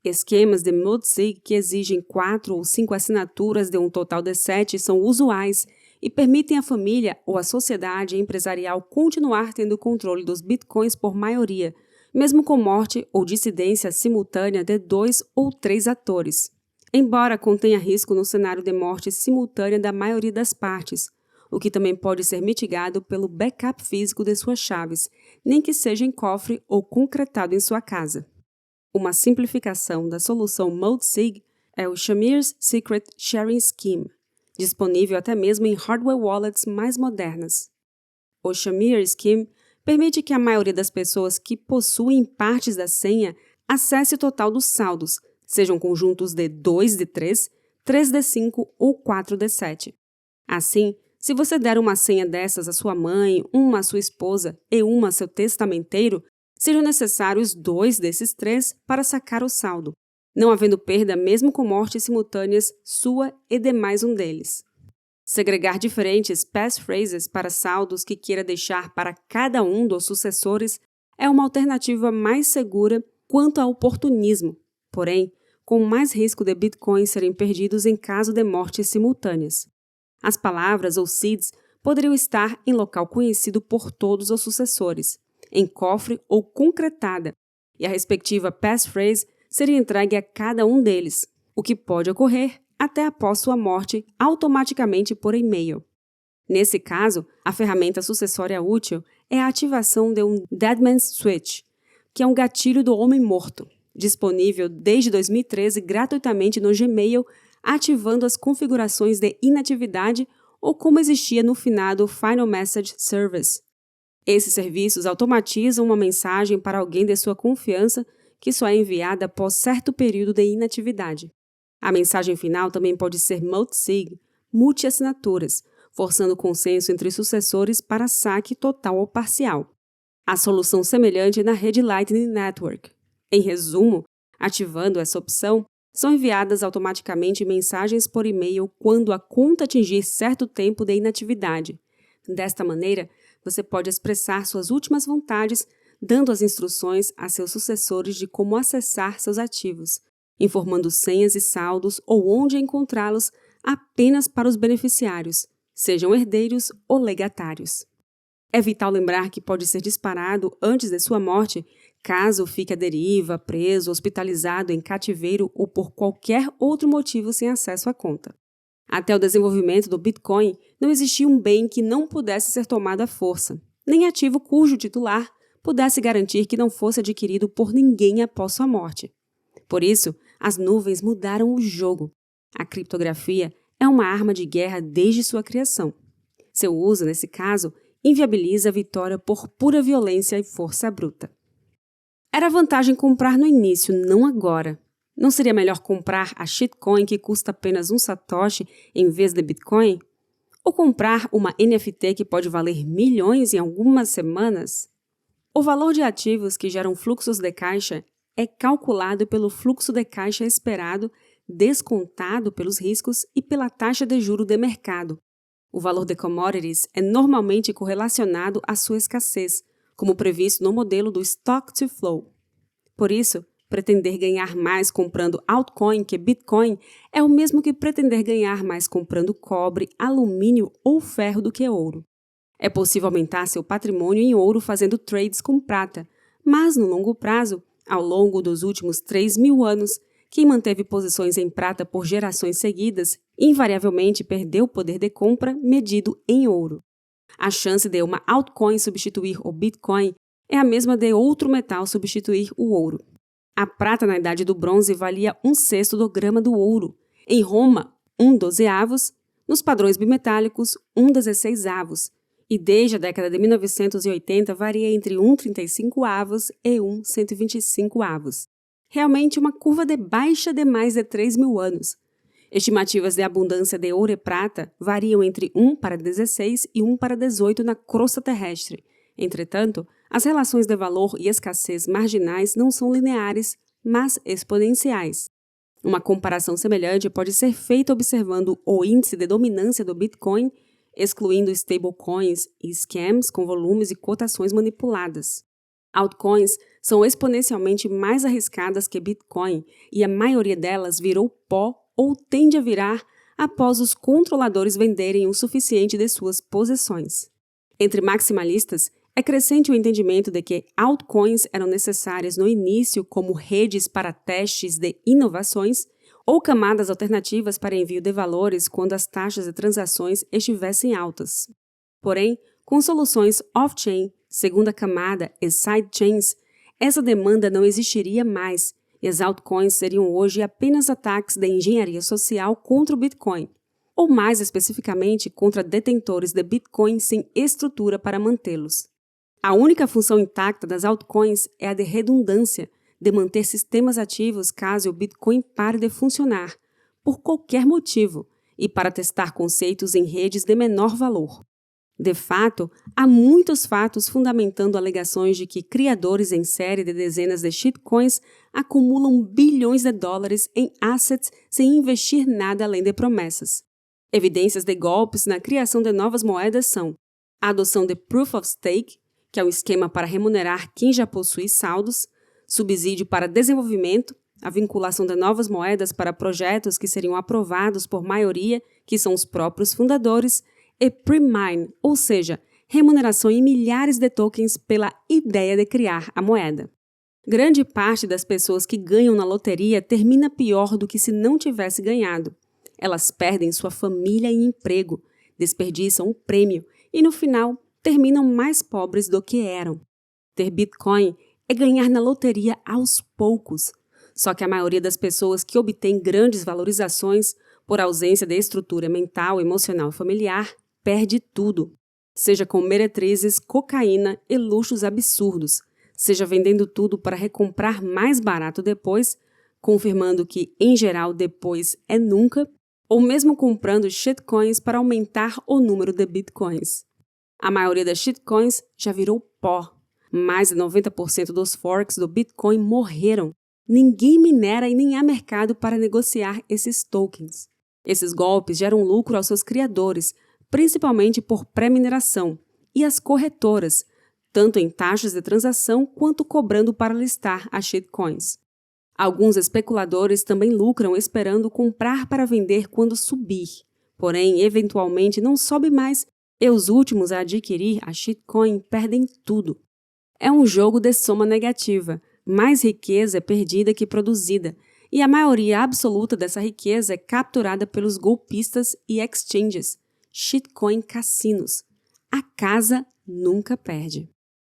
Esquemas de multisig que exigem 4 ou 5 assinaturas de um total de 7 são usuais e permitem à família ou à sociedade empresarial continuar tendo controle dos bitcoins por maioria, mesmo com morte ou dissidência simultânea de 2 ou 3 atores. Embora contenha risco no cenário de morte simultânea da maioria das partes, o que também pode ser mitigado pelo backup físico de suas chaves, nem que seja em cofre ou concretado em sua casa. Uma simplificação da solução multisig é o Shamir's Secret Sharing Scheme, disponível até mesmo em hardware wallets mais modernas. O Shamir Scheme permite que a maioria das pessoas que possuem partes da senha acesse o total dos saldos, sejam conjuntos de 2 de 3, 3 de 5 ou 4 de 7. Assim, se você der uma senha dessas à sua mãe, uma à sua esposa e uma a seu testamenteiro, seriam necessários 2 desses 3 para sacar o saldo, não havendo perda mesmo com mortes simultâneas sua e de mais um deles. Segregar diferentes passphrases para saldos que queira deixar para cada um dos sucessores é uma alternativa mais segura quanto ao oportunismo, porém, com mais risco de bitcoins serem perdidos em caso de mortes simultâneas. As palavras ou seeds poderiam estar em local conhecido por todos os sucessores, em cofre ou concretada, e a respectiva passphrase seria entregue a cada um deles, o que pode ocorrer até após sua morte automaticamente por e-mail. Nesse caso, a ferramenta sucessória útil é a ativação de um Dead Man's Switch, que é um gatilho do homem morto, disponível desde 2013 gratuitamente no Gmail, ativando as configurações de inatividade ou como existia no finado Final Message Service. Esses serviços automatizam uma mensagem para alguém de sua confiança que só é enviada após certo período de inatividade. A mensagem final também pode ser multisig, multi-assinaturas, forçando consenso entre sucessores para saque total ou parcial. A solução semelhante na rede Lightning Network. Em resumo, ativando essa opção, são enviadas automaticamente mensagens por e-mail quando a conta atingir certo tempo de inatividade. Desta maneira, você pode expressar suas últimas vontades, dando as instruções a seus sucessores de como acessar seus ativos, informando senhas e saldos ou onde encontrá-los apenas para os beneficiários, sejam herdeiros ou legatários. É vital lembrar que pode ser disparado antes de sua morte, caso fique à deriva, preso, hospitalizado em cativeiro ou por qualquer outro motivo sem acesso à conta. Até o desenvolvimento do Bitcoin, não existia um bem que não pudesse ser tomado à força, nem ativo cujo titular pudesse garantir que não fosse adquirido por ninguém após sua morte. Por isso, as nuvens mudaram o jogo. A criptografia é uma arma de guerra desde sua criação. Seu uso, nesse caso, inviabiliza a vitória por pura violência e força bruta. Era vantagem comprar no início, não agora. Não seria melhor comprar a shitcoin que custa apenas um satoshi em vez de Bitcoin? Ou comprar uma NFT que pode valer milhões em algumas semanas? O valor de ativos que geram fluxos de caixa é calculado pelo fluxo de caixa esperado, descontado pelos riscos e pela taxa de juro de mercado. O valor de commodities é normalmente correlacionado à sua escassez, como previsto no modelo do Stock to Flow. Por isso, pretender ganhar mais comprando altcoin que Bitcoin é o mesmo que pretender ganhar mais comprando cobre, alumínio ou ferro do que ouro. É possível aumentar seu patrimônio em ouro fazendo trades com prata, mas no longo prazo, ao longo dos últimos 3.000 anos, quem manteve posições em prata por gerações seguidas invariavelmente perdeu o poder de compra medido em ouro. A chance de uma altcoin substituir o Bitcoin é a mesma de outro metal substituir o ouro. A prata na Idade do Bronze valia 1/6 do grama do ouro. Em Roma, 1/12, nos padrões bimetálicos, 1/16. E desde a década de 1980 varia entre 1/35 e 1/125. Realmente uma curva de baixa de mais de 3.000 anos. Estimativas de abundância de ouro e prata variam entre 1:16 e 1:18 na crosta terrestre. Entretanto, as relações de valor e escassez marginais não são lineares, mas exponenciais. Uma comparação semelhante pode ser feita observando o índice de dominância do Bitcoin, excluindo stablecoins e scams com volumes e cotações manipuladas. Altcoins são exponencialmente mais arriscadas que Bitcoin e a maioria delas virou pó ou tende a virar após os controladores venderem o suficiente de suas posições. Entre maximalistas, é crescente o entendimento de que altcoins eram necessárias no início como redes para testes de inovações ou camadas alternativas para envio de valores quando as taxas de transações estivessem altas. Porém, com soluções off-chain, segunda camada e sidechains, essa demanda não existiria mais e as altcoins seriam hoje apenas ataques de engenharia social contra o Bitcoin, ou mais especificamente contra detentores de Bitcoin sem estrutura para mantê-los. A única função intacta das altcoins é a de redundância, de manter sistemas ativos caso o Bitcoin pare de funcionar, por qualquer motivo, e para testar conceitos em redes de menor valor. De fato, há muitos fatos fundamentando alegações de que criadores em série de dezenas de shitcoins acumulam bilhões de dólares em assets sem investir nada além de promessas. Evidências de golpes na criação de novas moedas são a adoção de Proof of Stake, que é um esquema para remunerar quem já possui saldos, subsídio para desenvolvimento, a vinculação de novas moedas para projetos que seriam aprovados por maioria, que são os próprios fundadores, e pre-mine, ou seja, remuneração em milhares de tokens pela ideia de criar a moeda. Grande parte das pessoas que ganham na loteria termina pior do que se não tivesse ganhado. Elas perdem sua família e emprego, desperdiçam o prêmio e, no final, terminam mais pobres do que eram. Ter Bitcoin é ganhar na loteria aos poucos. Só que a maioria das pessoas que obtém grandes valorizações, por ausência de estrutura mental, emocional e familiar, perde tudo. Seja com meretrizes, cocaína e luxos absurdos, seja vendendo tudo para recomprar mais barato depois, confirmando que, em geral, depois é nunca, ou mesmo comprando shitcoins para aumentar o número de bitcoins. A maioria das shitcoins já virou pó. Mais de 90% dos forks do Bitcoin morreram. Ninguém minera e nem há mercado para negociar esses tokens. Esses golpes geram lucro aos seus criadores, principalmente por pré-mineração, e às corretoras, tanto em taxas de transação quanto cobrando para listar as shitcoins. Alguns especuladores também lucram esperando comprar para vender quando subir, porém, eventualmente não sobe mais e os últimos a adquirir a shitcoin perdem tudo. É um jogo de soma negativa, mais riqueza é perdida que produzida, e a maioria absoluta dessa riqueza é capturada pelos golpistas e exchanges, shitcoin cassinos. A casa nunca perde.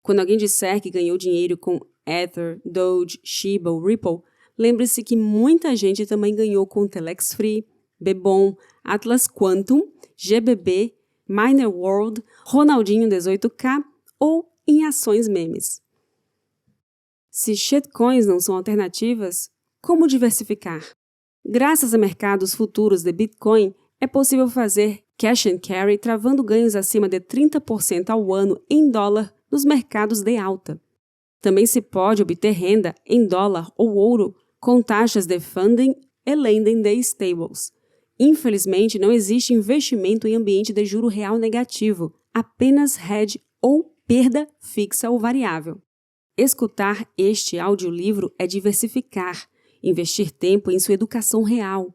Quando alguém disser que ganhou dinheiro com Ether, Doge, Shiba ou Ripple, lembre-se que muita gente também ganhou com Telex Free, Bebom, Atlas Quantum, GBB, Miner World, Ronaldinho 18K ou em ações memes. Se shitcoins não são alternativas, como diversificar? Graças a mercados futuros de Bitcoin, é possível fazer Cash and carry travando ganhos acima de 30% ao ano em dólar nos mercados de alta. Também se pode obter renda em dólar ou ouro com taxas de funding e lending de stables. Infelizmente, não existe investimento em ambiente de juro real negativo, apenas hedge ou perda fixa ou variável. Escutar este audiolivro é diversificar, investir tempo em sua educação real.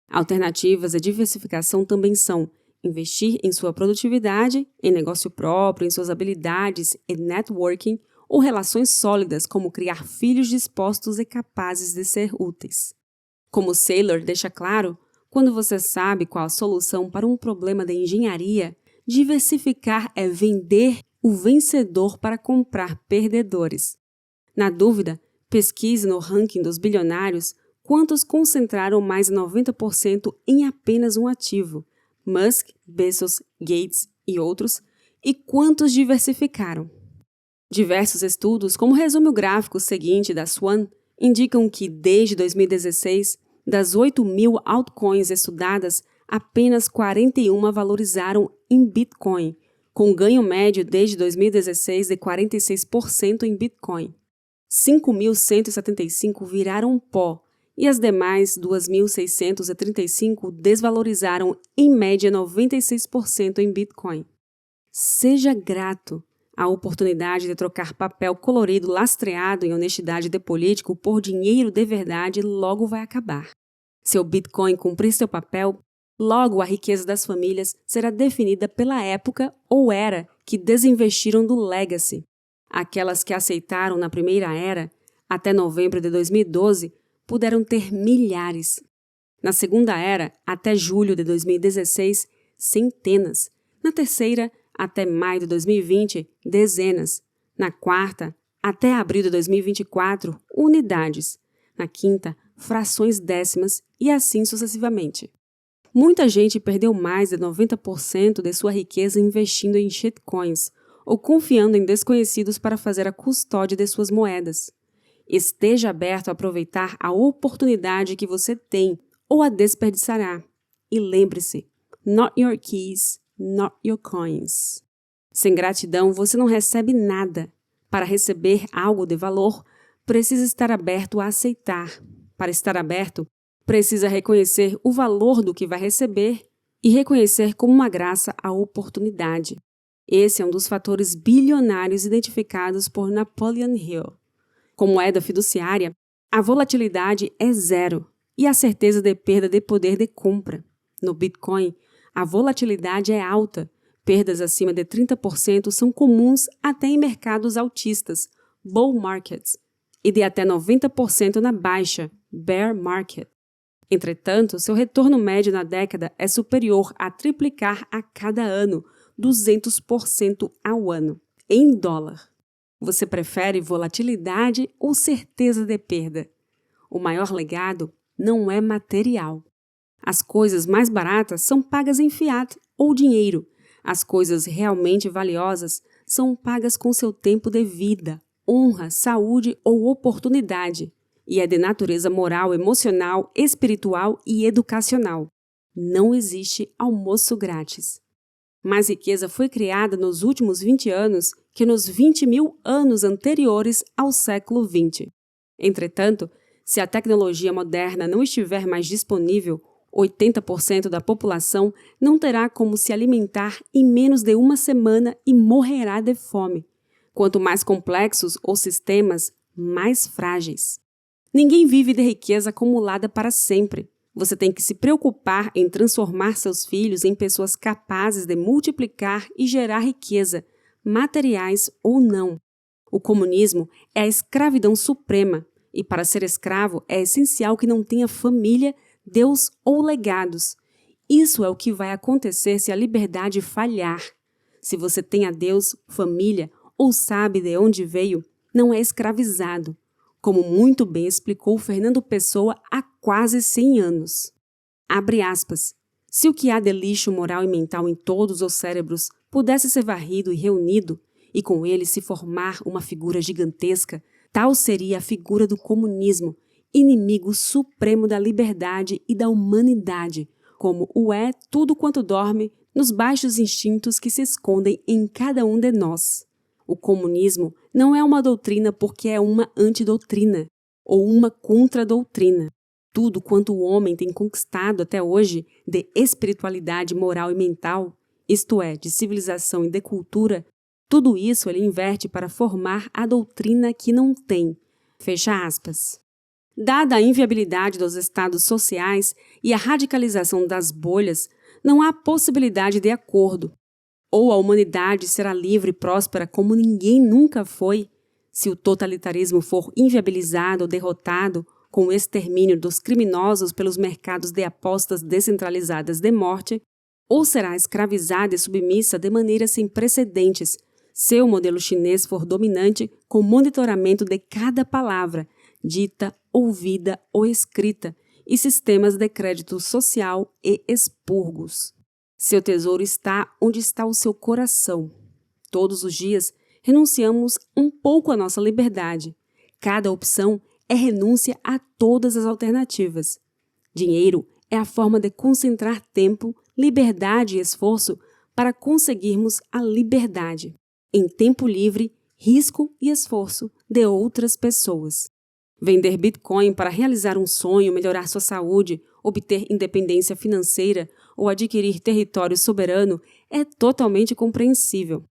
Alternativas à diversificação também são investir em sua produtividade, em negócio próprio, em suas habilidades e networking ou relações sólidas como criar filhos dispostos e capazes de ser úteis. Como Saylor deixa claro, quando você sabe qual a solução para um problema de engenharia, diversificar é vender o vencedor para comprar perdedores. Na dúvida, pesquise no ranking dos bilionários quantos concentraram mais de 90% em apenas um ativo, Musk, Bezos, Gates e outros, e quantos diversificaram. Diversos estudos, como resume o gráfico seguinte da Swan, indicam que desde 2016, das 8.000 altcoins estudadas, apenas 41 valorizaram em Bitcoin, com ganho médio desde 2016 de 46% em Bitcoin. 5.175 viraram pó e as demais 2.635 desvalorizaram em média 96% em Bitcoin. Seja grato. A oportunidade de trocar papel colorido lastreado em honestidade de político por dinheiro de verdade logo vai acabar. Se o Bitcoin cumprir seu papel, logo a riqueza das famílias será definida pela época ou era que desinvestiram do legacy. Aquelas que aceitaram na primeira era, até novembro de 2012, puderam ter milhares. Na segunda era, até julho de 2016, centenas. Na terceira, até maio de 2020, dezenas. Na quarta, até abril de 2024, unidades. Na quinta, frações décimas e assim sucessivamente. Muita gente perdeu mais de 90% de sua riqueza investindo em shitcoins ou confiando em desconhecidos para fazer a custódia de suas moedas. Esteja aberto a aproveitar a oportunidade que você tem ou a desperdiçará. E lembre-se, not your keys, not your coins. Sem gratidão, você não recebe nada. Para receber algo de valor, precisa estar aberto a aceitar. Para estar aberto, precisa reconhecer o valor do que vai receber e reconhecer como uma graça a oportunidade. Esse é um dos fatores bilionários identificados por Napoleon Hill. Com moeda fiduciária, a volatilidade é zero e a certeza de perda de poder de compra. No Bitcoin, a volatilidade é alta. Perdas acima de 30% são comuns até em mercados altistas, bull markets, e de até 90% na baixa, bear market. Entretanto, seu retorno médio na década é superior a triplicar a cada ano, 200% ao ano, em dólar. Você prefere volatilidade ou certeza de perda? O maior legado não é material. As coisas mais baratas são pagas em fiat ou dinheiro. As coisas realmente valiosas são pagas com seu tempo de vida, honra, saúde ou oportunidade. E é de natureza moral, emocional, espiritual e educacional. Não existe almoço grátis. Mais riqueza foi criada nos últimos 20 anos que nos 20.000 anos anteriores ao século XX. Entretanto, se a tecnologia moderna não estiver mais disponível, 80% da população não terá como se alimentar em menos de uma semana e morrerá de fome. Quanto mais complexos os sistemas, mais frágeis. Ninguém vive de riqueza acumulada para sempre. Você tem que se preocupar em transformar seus filhos em pessoas capazes de multiplicar e gerar riqueza, materiais ou não. O comunismo é a escravidão suprema, e para ser escravo é essencial que não tenha família, Deus ou legados. Isso é o que vai acontecer se a liberdade falhar. Se você tem a Deus, família ou sabe de onde veio, não é escravizado, como muito bem explicou Fernando Pessoa há quase 100 anos. Abre aspas. Se o que há de lixo moral e mental em todos os cérebros pudesse ser varrido e reunido, e com ele se formar uma figura gigantesca, tal seria a figura do comunismo, inimigo supremo da liberdade e da humanidade, como o é tudo quanto dorme, nos baixos instintos que se escondem em cada um de nós. O comunismo não é uma doutrina porque é uma antidoutrina ou uma contradoutrina. Tudo quanto o homem tem conquistado até hoje de espiritualidade moral e mental, isto é, de civilização e de cultura, tudo isso ele inverte para formar a doutrina que não tem. Fecha aspas. Dada a inviabilidade dos estados sociais e a radicalização das bolhas, não há possibilidade de acordo. Ou a humanidade será livre e próspera como ninguém nunca foi, se o totalitarismo for inviabilizado ou derrotado com o extermínio dos criminosos pelos mercados de apostas descentralizadas de morte, ou será escravizada e submissa de maneira sem precedentes, se o modelo chinês for dominante com monitoramento de cada palavra, dita, ouvida ou escrita, e sistemas de crédito social e expurgos. Seu tesouro está onde está o seu coração. Todos os dias, renunciamos um pouco à nossa liberdade. Cada opção é renúncia a todas as alternativas. Dinheiro é a forma de concentrar tempo, liberdade e esforço para conseguirmos a liberdade. Em tempo livre, risco e esforço de outras pessoas. Vender Bitcoin para realizar um sonho, melhorar sua saúde, obter independência financeira ou adquirir território soberano é totalmente compreensível.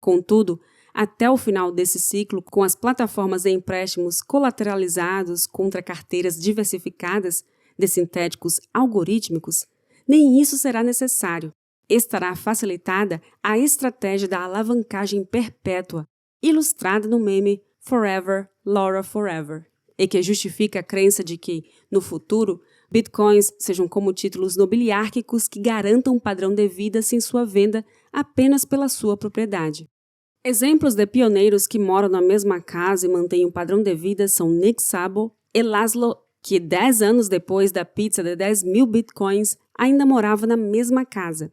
Contudo, até o final desse ciclo, com as plataformas de empréstimos colateralizados contra carteiras diversificadas de sintéticos algorítmicos, nem isso será necessário. Estará facilitada a estratégia da alavancagem perpétua, ilustrada no meme Forever, Laura Forever, e que justifica a crença de que, no futuro, bitcoins sejam como títulos nobiliárquicos que garantam um padrão de vida sem sua venda apenas pela sua propriedade. Exemplos de pioneiros que moram na mesma casa e mantêm um padrão de vida são Nick Szabo e Laszlo, que 10 anos depois da pizza de 10.000 bitcoins ainda morava na mesma casa.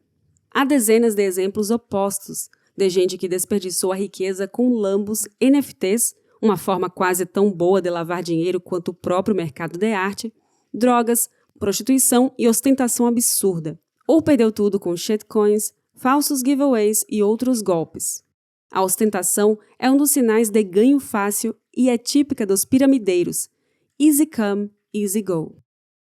Há dezenas de exemplos opostos, de gente que desperdiçou a riqueza com lambos, NFTs, uma forma quase tão boa de lavar dinheiro quanto o próprio mercado de arte, drogas, prostituição e ostentação absurda. Ou perdeu tudo com shitcoins, falsos giveaways e outros golpes. A ostentação é um dos sinais de ganho fácil e é típica dos piramideiros. Easy come, easy go.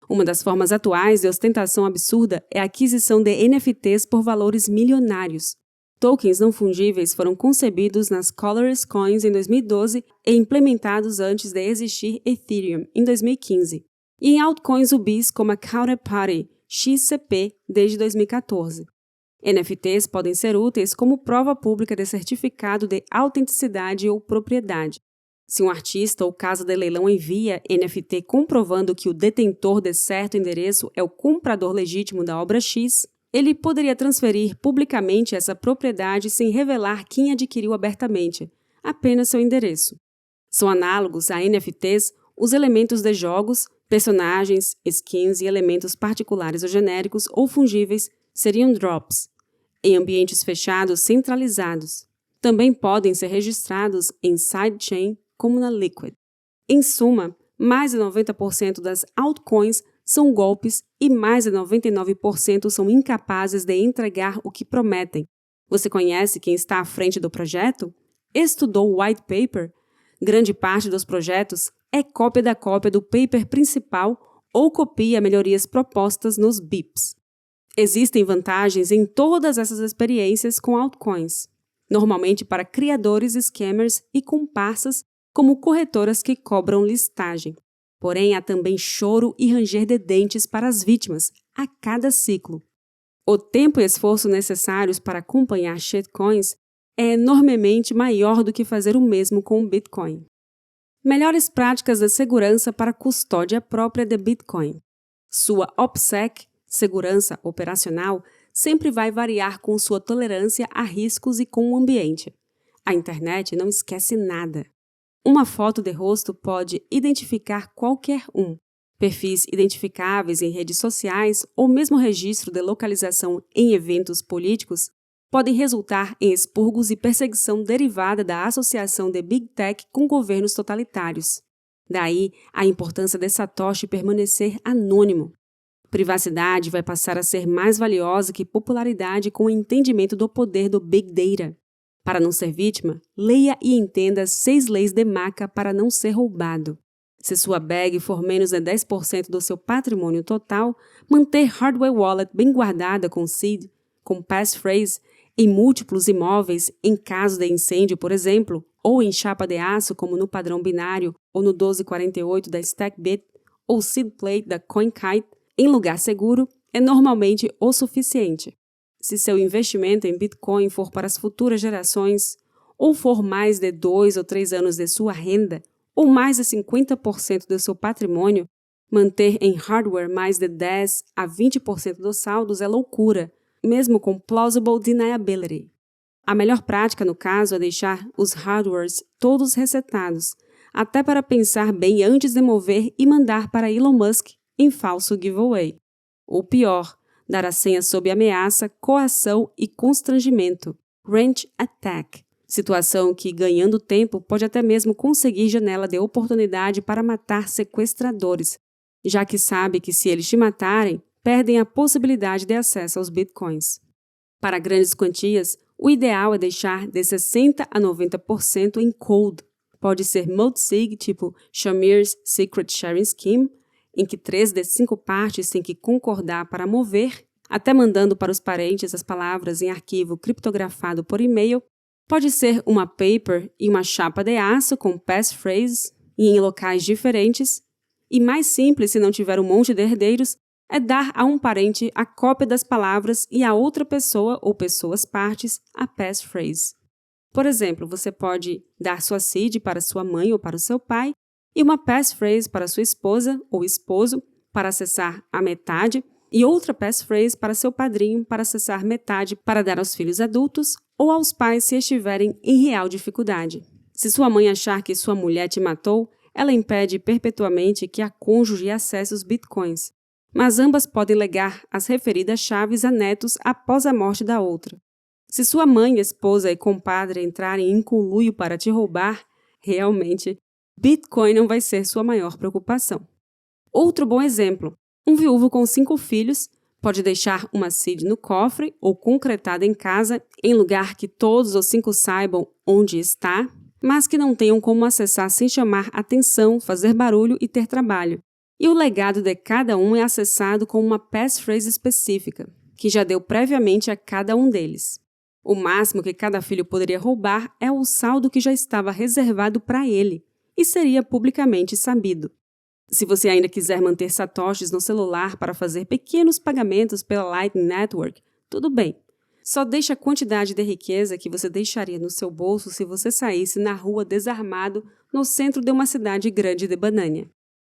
Uma das formas atuais de ostentação absurda é a aquisição de NFTs por valores milionários. Tokens não fungíveis foram concebidos nas Colorless Coins em 2012 e implementados antes de existir Ethereum, em 2015, e em altcoins UBIs como a Counterparty XCP desde 2014. NFTs podem ser úteis como prova pública de certificado de autenticidade ou propriedade. Se um artista ou casa de leilão envia NFT comprovando que o detentor de certo endereço é o comprador legítimo da obra X, ele poderia transferir publicamente essa propriedade sem revelar quem adquiriu abertamente, apenas seu endereço. São análogos a NFTs os elementos de jogos, personagens, skins e elementos particulares ou genéricos ou fungíveis seriam drops, em ambientes fechados centralizados. Também podem ser registrados em sidechain, como na Liquid. Em suma, mais de 90% das altcoins são golpes e mais de 99% são incapazes de entregar o que prometem. Você conhece quem está à frente do projeto? Estudou o white paper? Grande parte dos projetos é cópia da cópia do paper principal ou copia melhorias propostas nos BIPs. Existem vantagens em todas essas experiências com altcoins, normalmente para criadores, scammers e comparsas como corretoras que cobram listagem. Porém, há também choro e ranger de dentes para as vítimas, a cada ciclo. O tempo e esforço necessários para acompanhar shitcoins é enormemente maior do que fazer o mesmo com o Bitcoin. Melhores práticas de segurança para custódia própria de Bitcoin. Sua OPSEC, segurança operacional, sempre vai variar com sua tolerância a riscos e com o ambiente. A internet não esquece nada. Uma foto de rosto pode identificar qualquer um. Perfis identificáveis em redes sociais ou mesmo registro de localização em eventos políticos podem resultar em expurgos e perseguição derivada da associação de Big Tech com governos totalitários. Daí a importância de Satoshi permanecer anônimo. Privacidade vai passar a ser mais valiosa que popularidade com o entendimento do poder do Big Data. Para não ser vítima, leia e entenda 6 leis de Maca para não ser roubado. Se sua bag for menos de 10% do seu patrimônio total, manter hardware wallet bem guardada com seed, com passphrase, em múltiplos imóveis, em caso de incêndio, por exemplo, ou em chapa de aço, como no padrão binário, ou no 1248 da StackBit, ou seed plate da CoinKite, em lugar seguro, é normalmente o suficiente. Se seu investimento em Bitcoin for para as futuras gerações, ou for mais de 2 ou 3 anos de sua renda, ou mais de 50% do seu patrimônio, manter em hardware mais de 10 a 20% dos saldos é loucura, mesmo com plausible deniability. A melhor prática, no caso, é deixar os hardwares todos resetados, até para pensar bem antes de mover e mandar para Elon Musk em falso giveaway. Ou pior, dar a senha sob ameaça, coação e constrangimento, wrench attack, situação que, ganhando tempo, pode até mesmo conseguir janela de oportunidade para matar sequestradores, já que sabe que se eles te matarem, perdem a possibilidade de acesso aos bitcoins. Para grandes quantias, o ideal é deixar de 60% a 90% em cold. Pode ser multisig, tipo Shamir's Secret Sharing Scheme, em que 3 de 5 partes têm que concordar para mover, até mandando para os parentes as palavras em arquivo criptografado por e-mail. Pode ser uma paper e uma chapa de aço com passphrase e em locais diferentes. E mais simples, se não tiver um monte de herdeiros, é dar a um parente a cópia das palavras e a outra pessoa ou pessoas partes a passphrase. Por exemplo, você pode dar sua seed para sua mãe ou para o seu pai e uma passphrase para sua esposa ou esposo para acessar a metade e outra passphrase para seu padrinho para acessar metade para dar aos filhos adultos ou aos pais se estiverem em real dificuldade. Se sua mãe achar que sua mulher te matou, ela impede perpetuamente que a cônjuge acesse os bitcoins, mas ambas podem legar as referidas chaves a netos após a morte da outra. Se sua mãe, esposa e compadre entrarem em conluio para te roubar, realmente, Bitcoin não vai ser sua maior preocupação. Outro bom exemplo, um viúvo com 5 filhos pode deixar uma seed no cofre ou concretada em casa, em lugar que todos os 5 saibam onde está, mas que não tenham como acessar sem chamar atenção, fazer barulho e ter trabalho. E o legado de cada um é acessado com uma passphrase específica, que já deu previamente a cada um deles. O máximo que cada filho poderia roubar é o saldo que já estava reservado para ele e seria publicamente sabido. Se você ainda quiser manter satoshis no celular para fazer pequenos pagamentos pela Lightning Network, tudo bem. Só deixe a quantidade de riqueza que você deixaria no seu bolso se você saísse na rua desarmado no centro de uma cidade grande de Banânia.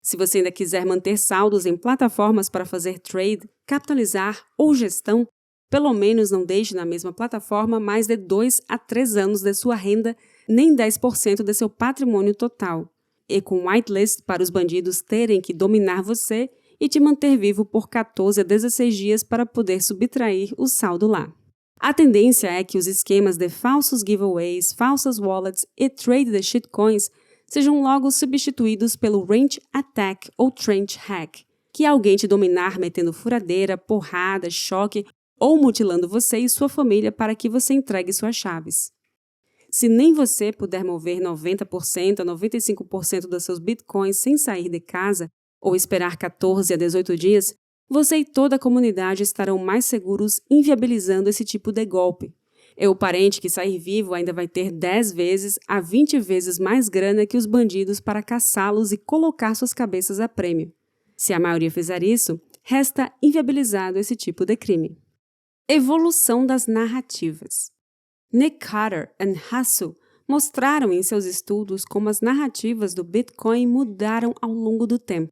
Se você ainda quiser manter saldos em plataformas para fazer trade, capitalizar ou gestão, pelo menos não deixe na mesma plataforma mais de 2 a 3 anos de sua renda, nem 10% de seu patrimônio total, e com whitelist para os bandidos terem que dominar você e te manter vivo por 14 a 16 dias para poder subtrair o saldo lá. A tendência é que os esquemas de falsos giveaways, falsas wallets e trade de shitcoins sejam logo substituídos pelo wrench attack ou trench hack, que é alguém te dominar metendo furadeira, porrada, choque ou mutilando você e sua família para que você entregue suas chaves. Se nem você puder mover 90% a 95% dos seus bitcoins sem sair de casa ou esperar 14 a 18 dias, você e toda a comunidade estarão mais seguros inviabilizando esse tipo de golpe. E o parente que sair vivo ainda vai ter 10 vezes a 20 vezes mais grana que os bandidos para caçá-los e colocar suas cabeças a prêmio. Se a maioria fizer isso, resta inviabilizado esse tipo de crime. Evolução das narrativas. Nick Carter e Hassel mostraram em seus estudos como as narrativas do Bitcoin mudaram ao longo do tempo.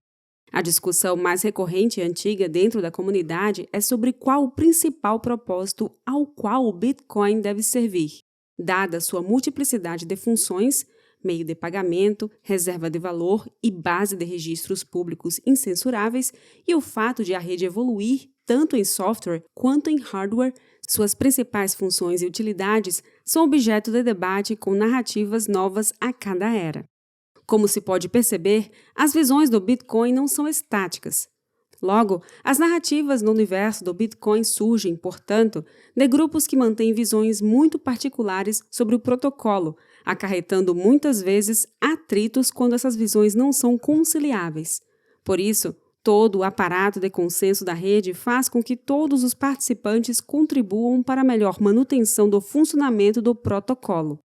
A discussão mais recorrente e antiga dentro da comunidade é sobre qual o principal propósito ao qual o Bitcoin deve servir, dada sua multiplicidade de funções, meio de pagamento, reserva de valor e base de registros públicos incensuráveis, e o fato de a rede evoluir tanto em software quanto em hardware. Suas principais funções e utilidades são objeto de debate com narrativas novas a cada era. Como se pode perceber, as visões do Bitcoin não são estáticas. Logo, as narrativas no universo do Bitcoin surgem, portanto, de grupos que mantêm visões muito particulares sobre o protocolo, acarretando muitas vezes atritos quando essas visões não são conciliáveis. Por isso, todo o aparato de consenso da rede faz com que todos os participantes contribuam para a melhor manutenção do funcionamento do protocolo.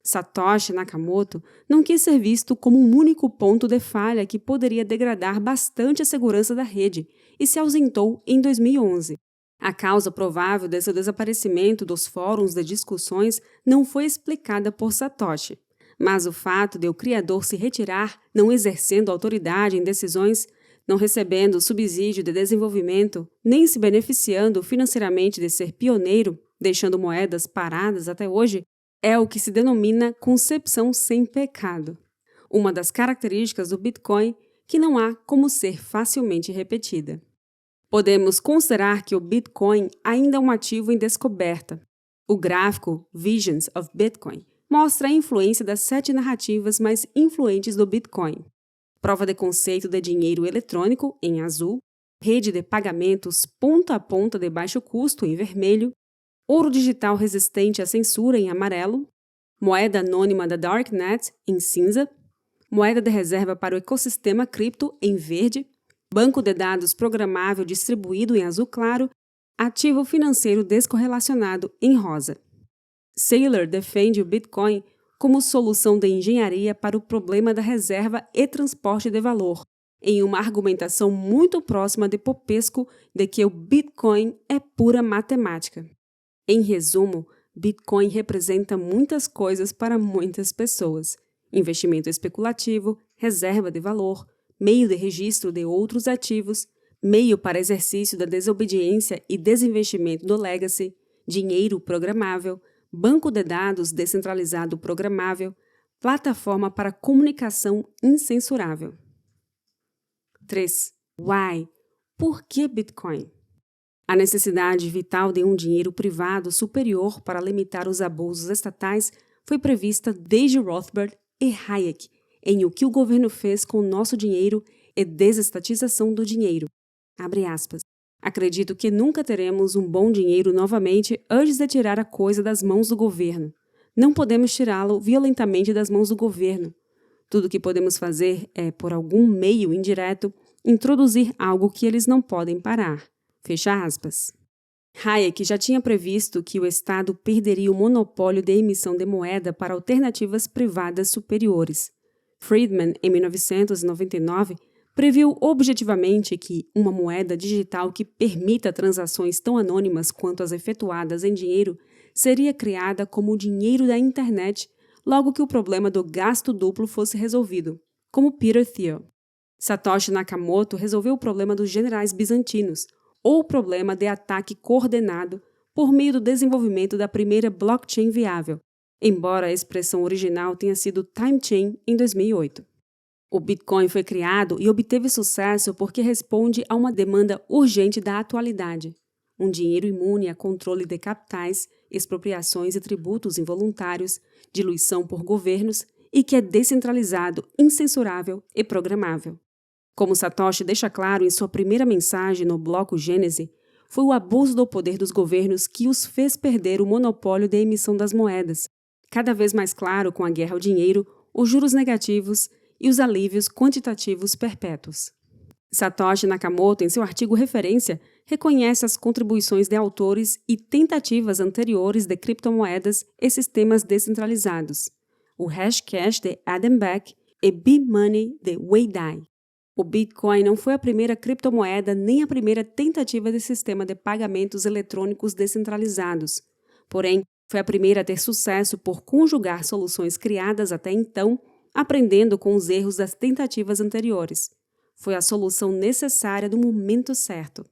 Satoshi Nakamoto não quis ser visto como um único ponto de falha que poderia degradar bastante a segurança da rede e se ausentou em 2011. A causa provável desse desaparecimento dos fóruns de discussões não foi explicada por Satoshi, mas o fato de o criador se retirar, não exercendo autoridade em decisões, não recebendo subsídio de desenvolvimento, nem se beneficiando financeiramente de ser pioneiro, deixando moedas paradas até hoje, é o que se denomina concepção sem pecado. Uma das características do Bitcoin que não há como ser facilmente repetida. Podemos considerar que o Bitcoin ainda é um ativo em descoberta. O gráfico Visions of Bitcoin mostra a influência das 7 narrativas mais influentes do Bitcoin. Prova de conceito de dinheiro eletrônico, em azul, rede de pagamentos ponta a ponta de baixo custo, em vermelho, ouro digital resistente à censura, em amarelo, moeda anônima da Darknet, em cinza, moeda de reserva para o ecossistema cripto, em verde, banco de dados programável distribuído, em azul claro, ativo financeiro descorrelacionado, em rosa. Saylor defende o Bitcoin como solução de engenharia para o problema da reserva e transporte de valor, em uma argumentação muito próxima de Popesco de que o Bitcoin é pura matemática. Em resumo, Bitcoin representa muitas coisas para muitas pessoas: investimento especulativo, reserva de valor, meio de registro de outros ativos, meio para exercício da desobediência e desinvestimento do legacy, dinheiro programável, banco de dados descentralizado programável, plataforma para comunicação incensurável. 3. Why? Por que Bitcoin? A necessidade vital de um dinheiro privado superior para limitar os abusos estatais foi prevista desde Rothbard e Hayek em O que o governo fez com o nosso dinheiro e desestatização do dinheiro. Abre aspas. Acredito que nunca teremos um bom dinheiro novamente antes de tirar a coisa das mãos do governo. Não podemos tirá-lo violentamente das mãos do governo. Tudo o que podemos fazer é, por algum meio indireto, introduzir algo que eles não podem parar. Fecha aspas. Hayek já tinha previsto que o Estado perderia o monopólio de emissão de moeda para alternativas privadas superiores. Friedman, em 1999, previu objetivamente que uma moeda digital que permita transações tão anônimas quanto as efetuadas em dinheiro seria criada como o dinheiro da internet logo que o problema do gasto duplo fosse resolvido, como Peter Thiel. Satoshi Nakamoto resolveu o problema dos generais bizantinos, ou o problema de ataque coordenado por meio do desenvolvimento da primeira blockchain viável, embora a expressão original tenha sido time chain em 2008. O Bitcoin foi criado e obteve sucesso porque responde a uma demanda urgente da atualidade, um dinheiro imune a controle de capitais, expropriações e tributos involuntários, diluição por governos e que é descentralizado, incensurável e programável. Como Satoshi deixa claro em sua primeira mensagem no bloco Gênese, foi o abuso do poder dos governos que os fez perder o monopólio da emissão das moedas, cada vez mais claro com a guerra ao dinheiro, os juros negativos e os alívios quantitativos perpétuos. Satoshi Nakamoto, em seu artigo referência, reconhece as contribuições de autores e tentativas anteriores de criptomoedas e sistemas descentralizados, o Hashcash de Adam Back e B-Money de Wei Dai. O Bitcoin não foi a primeira criptomoeda nem a primeira tentativa de sistema de pagamentos eletrônicos descentralizados. Porém, foi a primeira a ter sucesso por conjugar soluções criadas até então, aprendendo com os erros das tentativas anteriores. Foi a solução necessária do momento certo.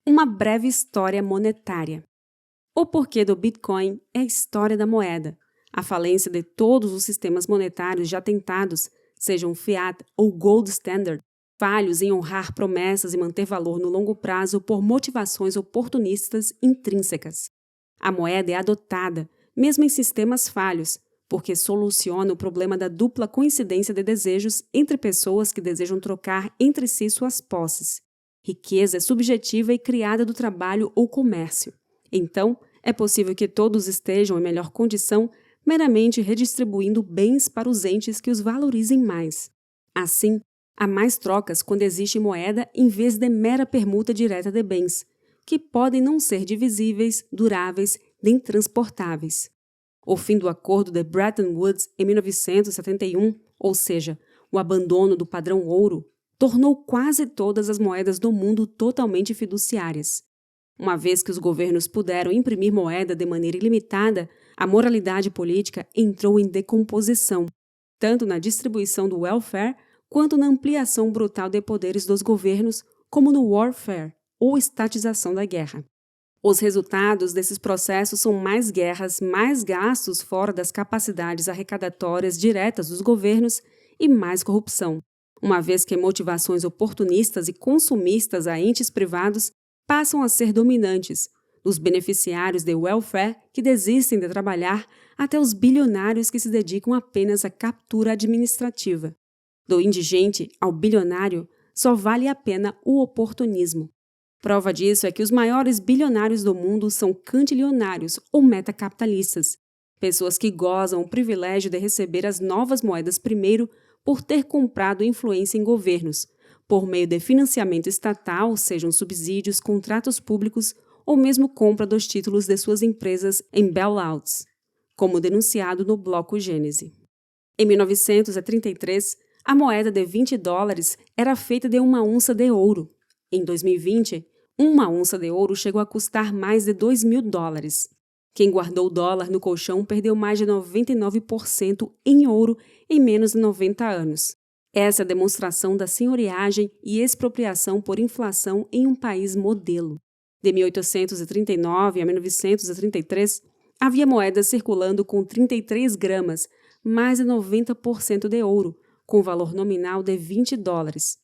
Uma breve história monetária. O porquê do Bitcoin é a história da moeda. A falência de todos os sistemas monetários já tentados, sejam fiat ou gold standard, falhos em honrar promessas e manter valor no longo prazo por motivações oportunistas intrínsecas. A moeda é adotada, mesmo em sistemas falhos, porque soluciona o problema da dupla coincidência de desejos entre pessoas que desejam trocar entre si suas posses, Riqueza é subjetiva e criada do trabalho ou comércio. Então, é possível que todos estejam em melhor condição meramente redistribuindo bens para os entes que os valorizem mais. Assim, há mais trocas quando existe moeda em vez de mera permuta direta de bens, que podem não ser divisíveis, duráveis nem transportáveis. O fim do Acordo de Bretton Woods em 1971, ou seja, o abandono do padrão ouro, tornou quase todas as moedas do mundo totalmente fiduciárias. Uma vez que os governos puderam imprimir moeda de maneira ilimitada, a moralidade política entrou em decomposição, tanto na distribuição do welfare quanto na ampliação brutal de poderes dos governos, como no warfare, ou estatização da guerra. Os resultados desses processos são mais guerras, mais gastos fora das capacidades arrecadatórias diretas dos governos e mais corrupção, uma vez que motivações oportunistas e consumistas a entes privados passam a ser dominantes, dos beneficiários de welfare que desistem de trabalhar até os bilionários que se dedicam apenas à captura administrativa. Do indigente ao bilionário, só vale a pena o oportunismo. Prova disso é que os maiores bilionários do mundo são cantilionários ou metacapitalistas, pessoas que gozam o privilégio de receber as novas moedas primeiro por ter comprado influência em governos, por meio de financiamento estatal, sejam subsídios, contratos públicos ou mesmo compra dos títulos de suas empresas em bailouts, como denunciado no bloco Gênese. Em 1933, a moeda de $20 era feita de uma onça de ouro. Em 2020, uma onça de ouro chegou a custar mais de $2.000. Quem guardou o dólar no colchão perdeu mais de 99% em ouro em menos de 90 anos. Essa é a demonstração da senhoriagem e expropriação por inflação em um país modelo. De 1839 a 1933, havia moedas circulando com 33 gramas, mais de 90% de ouro, com valor nominal de $20.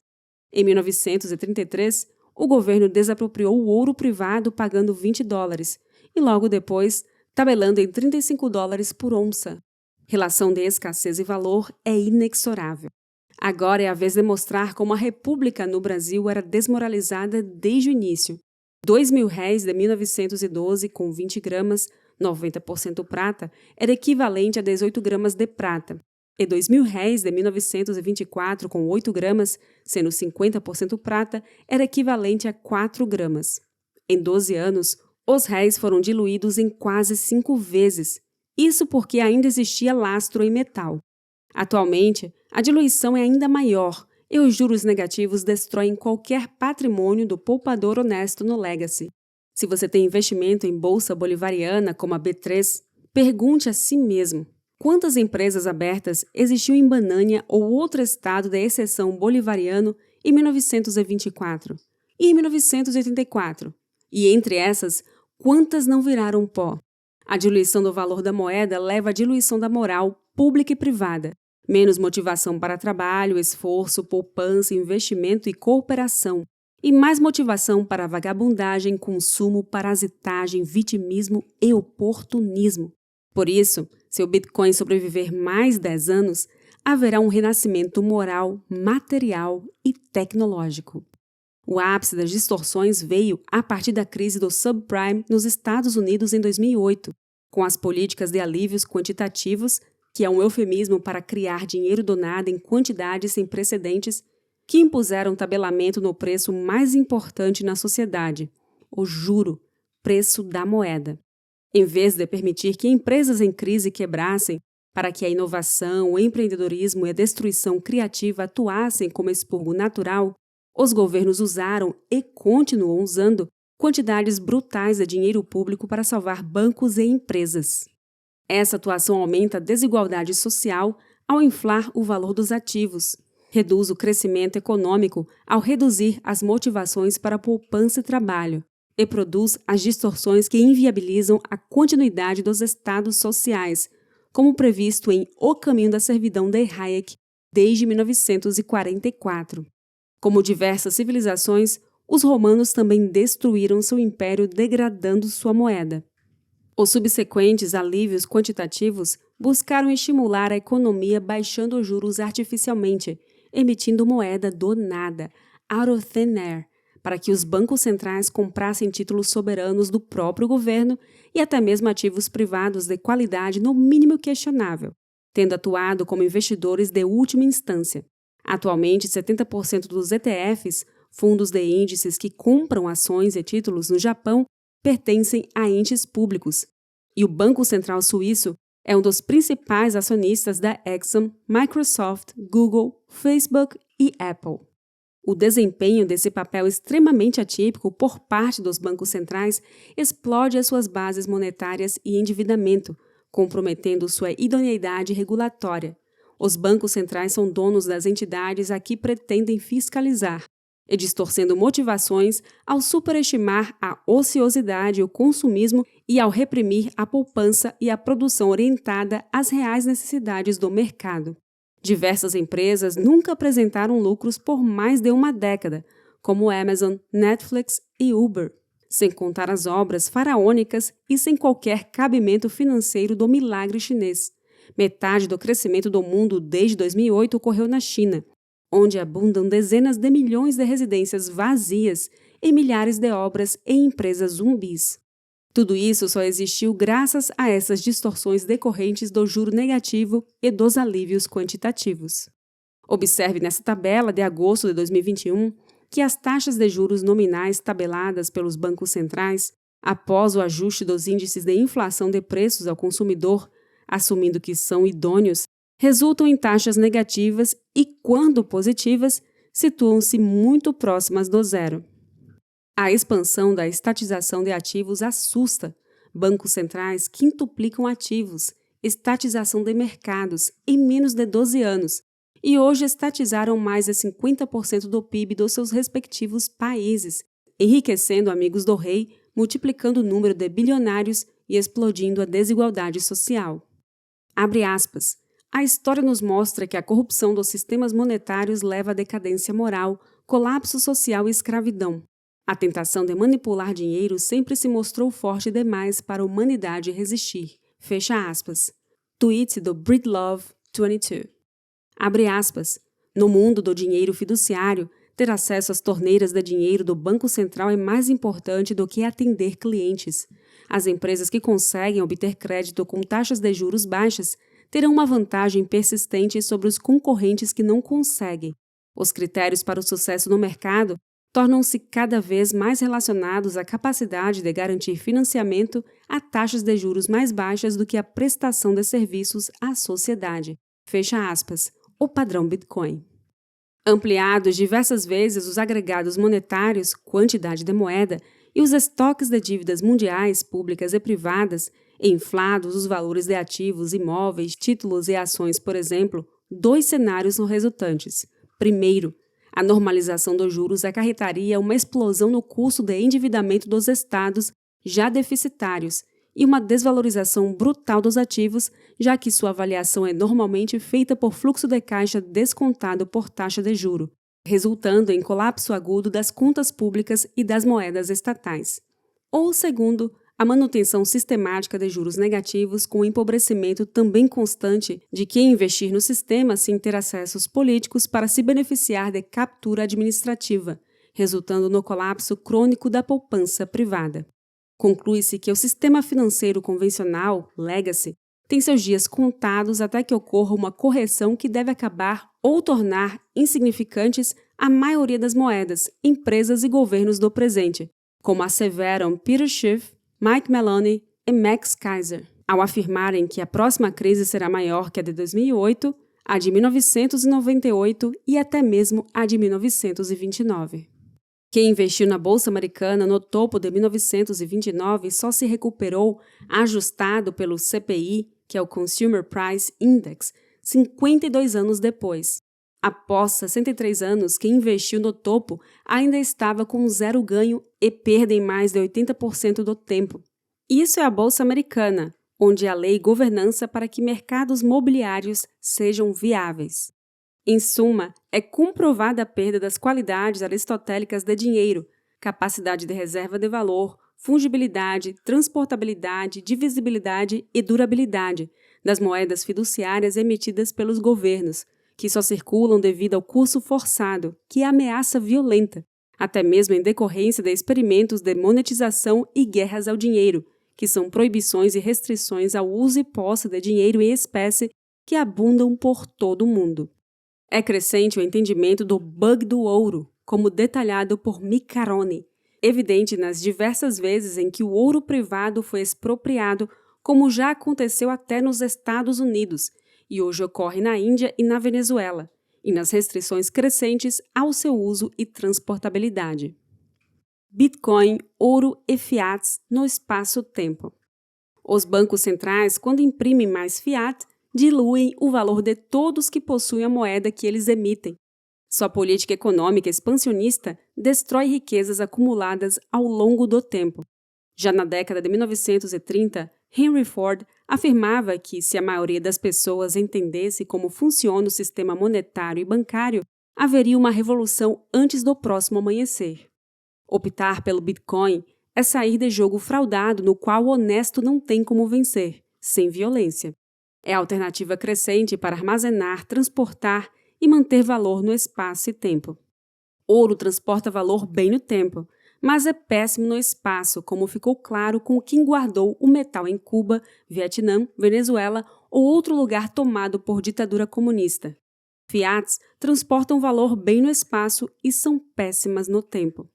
Em 1933, o governo desapropriou o ouro privado pagando $20 e logo depois tabelando em $35 por onça. Relação de escassez e valor é inexorável. Agora é a vez de mostrar como a república no Brasil era desmoralizada desde o início. R$2.000 de 1912 com 20 gramas, 90% prata, era equivalente a 18 gramas de prata. E R$2.000 de 1924 com 8 gramas, sendo 50% prata, era equivalente a 4 gramas. Em 12 anos, os réis foram diluídos em quase 5 vezes. Isso porque ainda existia lastro em metal. Atualmente, a diluição é ainda maior e os juros negativos destroem qualquer patrimônio do poupador honesto no Legacy. Se você tem investimento em bolsa bolivariana como a B3, pergunte a si mesmo: quantas empresas abertas existiam em Banânia ou outro estado da exceção bolivariano em 1924 e em 1984? E entre essas, quantas não viraram pó? A diluição do valor da moeda leva à diluição da moral pública e privada. Menos motivação para trabalho, esforço, poupança, investimento e cooperação. E mais motivação para vagabundagem, consumo, parasitagem, vitimismo e oportunismo. Por isso, se o Bitcoin sobreviver mais 10 anos, haverá um renascimento moral, material e tecnológico. O ápice das distorções veio a partir da crise do subprime nos Estados Unidos em 2008, com as políticas de alívios quantitativos, que é um eufemismo para criar dinheiro do nada em quantidades sem precedentes, que impuseram tabelamento no preço mais importante na sociedade, o juro, preço da moeda. Em vez de permitir que empresas em crise quebrassem, para que a inovação, o empreendedorismo e a destruição criativa atuassem como expurgo natural, os governos usaram e continuam usando quantidades brutais de dinheiro público para salvar bancos e empresas. Essa atuação aumenta a desigualdade social ao inflar o valor dos ativos, reduz o crescimento econômico ao reduzir as motivações para poupança e trabalho, e produz as distorções que inviabilizam a continuidade dos estados sociais, como previsto em O Caminho da Servidão de Hayek desde 1944. Como diversas civilizações, os romanos também destruíram seu império degradando sua moeda. Os subsequentes alívios quantitativos buscaram estimular a economia baixando os juros artificialmente, emitindo moeda do nada, out of thin air, para que os bancos centrais comprassem títulos soberanos do próprio governo e até mesmo ativos privados de qualidade no mínimo questionável, tendo atuado como investidores de última instância. Atualmente, 70% dos ETFs, fundos de índices que compram ações e títulos no Japão, pertencem a entes públicos, e o Banco Central Suíço é um dos principais acionistas da Exxon, Microsoft, Google, Facebook e Apple. O desempenho desse papel extremamente atípico por parte dos bancos centrais explode as suas bases monetárias e endividamento, comprometendo sua idoneidade regulatória. Os bancos centrais são donos das entidades a que pretendem fiscalizar, e distorcendo motivações ao superestimar a ociosidade e o consumismo e ao reprimir a poupança e a produção orientada às reais necessidades do mercado. Diversas empresas nunca apresentaram lucros por mais de uma década, como Amazon, Netflix e Uber, sem contar as obras faraônicas e sem qualquer cabimento financeiro do milagre chinês. Metade do crescimento do mundo desde 2008 ocorreu na China, onde abundam dezenas de milhões de residências vazias e milhares de obras e empresas zumbis. Tudo isso só existiu graças a essas distorções decorrentes do juro negativo e dos alívios quantitativos. Observe nessa tabela de agosto de 2021 que as taxas de juros nominais tabeladas pelos bancos centrais, após o ajuste dos índices de inflação de preços ao consumidor, assumindo que são idôneos, resultam em taxas negativas e, quando positivas, situam-se muito próximas do zero. A expansão da estatização de ativos assusta. Bancos centrais quintuplicam ativos, estatização de mercados, em menos de 12 anos, e hoje estatizaram mais de 50% do PIB dos seus respectivos países, enriquecendo amigos do rei, multiplicando o número de bilionários e explodindo a desigualdade social. Abre aspas. A história nos mostra que a corrupção dos sistemas monetários leva à decadência moral, colapso social e escravidão. A tentação de manipular dinheiro sempre se mostrou forte demais para a humanidade resistir. Fecha aspas. Tweet do Breedlove22. Abre aspas. No mundo do dinheiro fiduciário, ter acesso às torneiras de dinheiro do Banco Central é mais importante do que atender clientes. As empresas que conseguem obter crédito com taxas de juros baixas terão uma vantagem persistente sobre os concorrentes que não conseguem. Os critérios para o sucesso no mercado tornam-se cada vez mais relacionados à capacidade de garantir financiamento a taxas de juros mais baixas do que a prestação de serviços à sociedade. Fecha aspas. O padrão Bitcoin. Ampliados diversas vezes os agregados monetários, quantidade de moeda, e os estoques de dívidas mundiais, públicas e privadas, inflados os valores de ativos, imóveis, títulos e ações, por exemplo, dois cenários são resultantes. Primeiro, a normalização dos juros acarretaria uma explosão no custo de endividamento dos estados já deficitários e uma desvalorização brutal dos ativos, já que sua avaliação é normalmente feita por fluxo de caixa descontado por taxa de juro, resultando em colapso agudo das contas públicas e das moedas estatais. Ou segundo, a manutenção sistemática de juros negativos com o empobrecimento também constante de quem investir no sistema sem ter acessos políticos para se beneficiar de captura administrativa, resultando no colapso crônico da poupança privada. Conclui-se que o sistema financeiro convencional, legacy, tem seus dias contados até que ocorra uma correção que deve acabar ou tornar insignificantes a maioria das moedas, empresas e governos do presente, como asseveram Peter Schiff, Mike Maloney e Max Keiser, ao afirmarem que a próxima crise será maior que a de 2008, a de 1998 e até mesmo a de 1929. Quem investiu na Bolsa Americana no topo de 1929 só se recuperou, ajustado pelo CPI, que é o Consumer Price Index, 52 anos depois. Após 63 anos, quem investiu no topo ainda estava com zero ganho e perda em mais de 80% do tempo. Isso é a Bolsa Americana, onde há lei e governança para que mercados mobiliários sejam viáveis. Em suma, é comprovada a perda das qualidades aristotélicas de dinheiro, capacidade de reserva de valor, fungibilidade, transportabilidade, divisibilidade e durabilidade das moedas fiduciárias emitidas pelos governos, que só circulam devido ao curso forçado, que é ameaça violenta, até mesmo em decorrência de experimentos de monetização e guerras ao dinheiro, que são proibições e restrições ao uso e posse de dinheiro em espécie que abundam por todo o mundo. É crescente o entendimento do bug do ouro, como detalhado por Mick Carone, evidente nas diversas vezes em que o ouro privado foi expropriado, como já aconteceu até nos Estados Unidos, e hoje ocorre na Índia e na Venezuela, e nas restrições crescentes ao seu uso e transportabilidade. Bitcoin, ouro e fiats no espaço-tempo. Os bancos centrais, quando imprimem mais fiat, diluem o valor de todos que possuem a moeda que eles emitem. Sua política econômica expansionista destrói riquezas acumuladas ao longo do tempo. Já na década de 1930, Henry Ford afirmava que, se a maioria das pessoas entendesse como funciona o sistema monetário e bancário, haveria uma revolução antes do próximo amanhecer. Optar pelo Bitcoin é sair de jogo fraudado no qual o honesto não tem como vencer, sem violência. É a alternativa crescente para armazenar, transportar e manter valor no espaço e tempo. Ouro transporta valor bem no tempo, mas é péssimo no espaço, como ficou claro com quem guardou o metal em Cuba, Vietnã, Venezuela ou outro lugar tomado por ditadura comunista. Fiats transportam valor bem no espaço e são péssimas no tempo.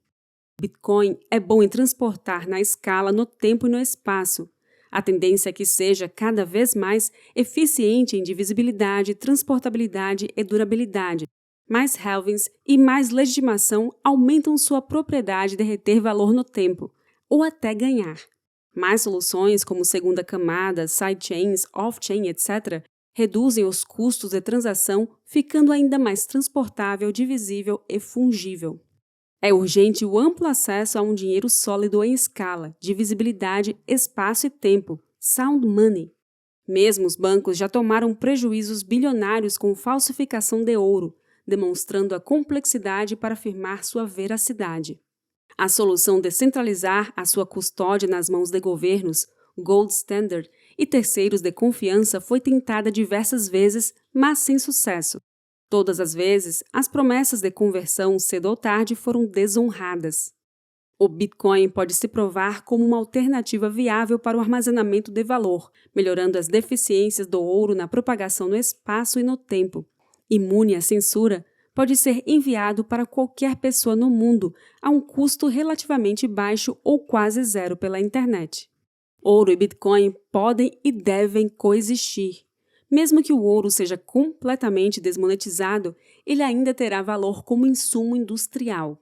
Bitcoin é bom em transportar na escala, no tempo e no espaço. A tendência é que seja cada vez mais eficiente em divisibilidade, transportabilidade e durabilidade. Mais halvings e mais legitimação aumentam sua propriedade de reter valor no tempo, ou até ganhar. Mais soluções, como segunda camada, sidechains, off-chain, etc., reduzem os custos de transação, ficando ainda mais transportável, divisível e fungível. É urgente o amplo acesso a um dinheiro sólido em escala, divisibilidade, espaço e tempo, sound money. Mesmo os bancos já tomaram prejuízos bilionários com falsificação de ouro, demonstrando a complexidade para afirmar sua veracidade. A solução de centralizar a sua custódia nas mãos de governos, gold standard e terceiros de confiança foi tentada diversas vezes, mas sem sucesso. Todas as vezes, as promessas de conversão cedo ou tarde foram desonradas. O Bitcoin pode se provar como uma alternativa viável para o armazenamento de valor, melhorando as deficiências do ouro na propagação no espaço e no tempo. Imune à censura, pode ser enviado para qualquer pessoa no mundo a um custo relativamente baixo ou quase zero pela internet. Ouro e Bitcoin podem e devem coexistir. Mesmo que o ouro seja completamente desmonetizado, ele ainda terá valor como insumo industrial.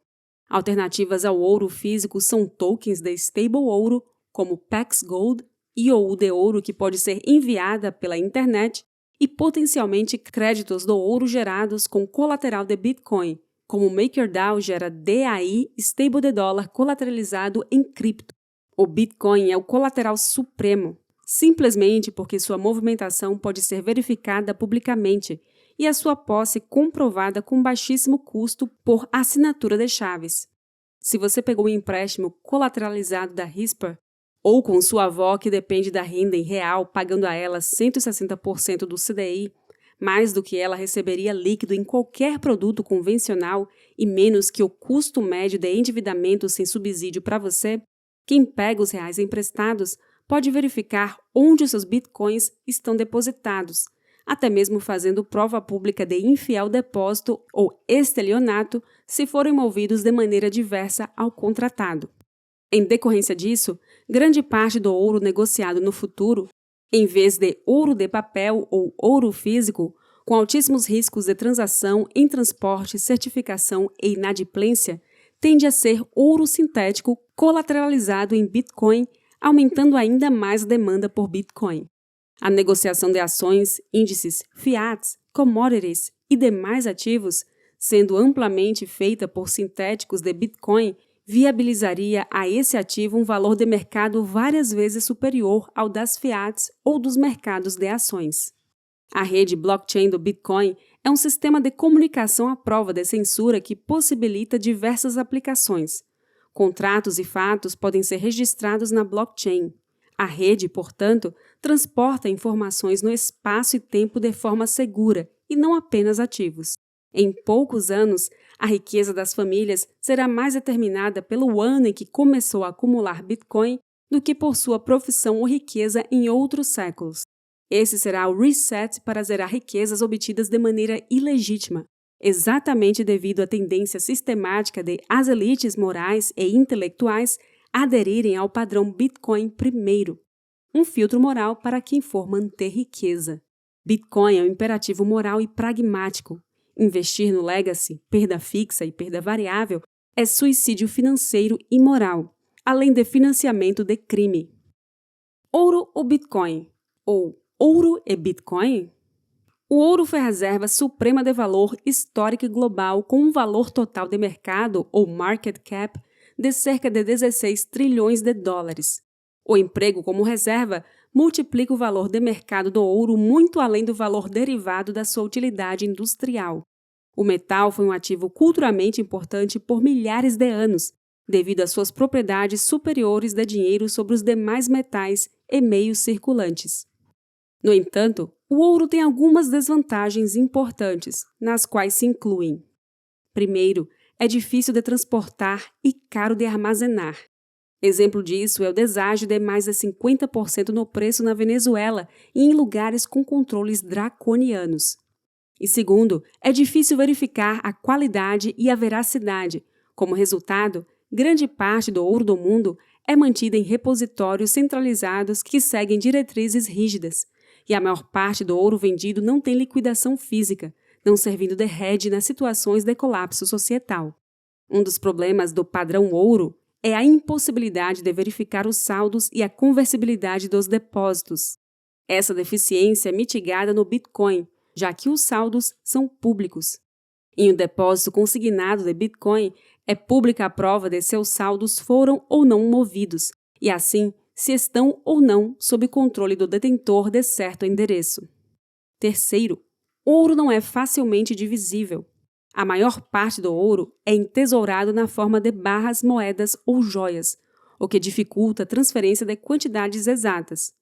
Alternativas ao ouro físico são tokens de stable ouro, como Pax Gold, IOU de ouro que pode ser enviada pela internet, e potencialmente créditos do ouro gerados com colateral de Bitcoin, como MakerDAO gera DAI, stable de dólar colateralizado em cripto. O Bitcoin é o colateral supremo, simplesmente porque sua movimentação pode ser verificada publicamente e a sua posse comprovada com baixíssimo custo por assinatura de chaves. Se você pegou um empréstimo colateralizado da Hisper, ou com sua avó que depende da renda em real, pagando a ela 160% do CDI, mais do que ela receberia líquido em qualquer produto convencional e menos que o custo médio de endividamento sem subsídio para você, quem pega os reais emprestados pode verificar onde os seus bitcoins estão depositados, até mesmo fazendo prova pública de infiel depósito ou estelionato se forem movidos de maneira diversa ao contratado. Em decorrência disso, grande parte do ouro negociado no futuro, em vez de ouro de papel ou ouro físico, com altíssimos riscos de transação em transporte, certificação e inadimplência, tende a ser ouro sintético colateralizado em Bitcoin, aumentando ainda mais a demanda por Bitcoin. A negociação de ações, índices, fiats, commodities e demais ativos, sendo amplamente feita por sintéticos de Bitcoin, viabilizaria a esse ativo um valor de mercado várias vezes superior ao das fiats ou dos mercados de ações. A rede blockchain do Bitcoin é um sistema de comunicação à prova de censura que possibilita diversas aplicações. Contratos e fatos podem ser registrados na blockchain. A rede, portanto, transporta informações no espaço e tempo de forma segura, e não apenas ativos. Em poucos anos, a riqueza das famílias será mais determinada pelo ano em que começou a acumular Bitcoin do que por sua profissão ou riqueza em outros séculos. Esse será o reset para zerar riquezas obtidas de maneira ilegítima, exatamente devido à tendência sistemática de as elites morais e intelectuais aderirem ao padrão Bitcoin primeiro, um filtro moral para quem for manter riqueza. Bitcoin é um imperativo moral e pragmático. Investir no legacy, perda fixa e perda variável, é suicídio financeiro e moral, além de financiamento de crime. Ouro ou Bitcoin? Ou ouro e Bitcoin? O ouro foi a reserva suprema de valor histórico e global com um valor total de mercado, ou market cap, de cerca de 16 trilhões de dólares. O emprego como reserva multiplica o valor de mercado do ouro muito além do valor derivado da sua utilidade industrial. O metal foi um ativo culturalmente importante por milhares de anos, devido às suas propriedades superiores de dinheiro sobre os demais metais e meios circulantes. No entanto, o ouro tem algumas desvantagens importantes, nas quais se incluem: primeiro, é difícil de transportar e caro de armazenar. Exemplo disso é o deságio de mais de 50% no preço na Venezuela e em lugares com controles draconianos. E segundo, é difícil verificar a qualidade e a veracidade. Como resultado, grande parte do ouro do mundo é mantida em repositórios centralizados que seguem diretrizes rígidas, e a maior parte do ouro vendido não tem liquidação física, não servindo de hedge nas situações de colapso societal. Um dos problemas do padrão ouro é a impossibilidade de verificar os saldos e a conversibilidade dos depósitos. Essa deficiência é mitigada no Bitcoin, já que os saldos são públicos. Em um depósito consignado de Bitcoin, é pública a prova de se os saldos foram ou não movidos, e assim, se estão ou não sob controle do detentor de certo endereço. Terceiro, ouro não é facilmente divisível. A maior parte do ouro é entesourado na forma de barras, moedas ou joias, o que dificulta a transferência de quantidades exatas.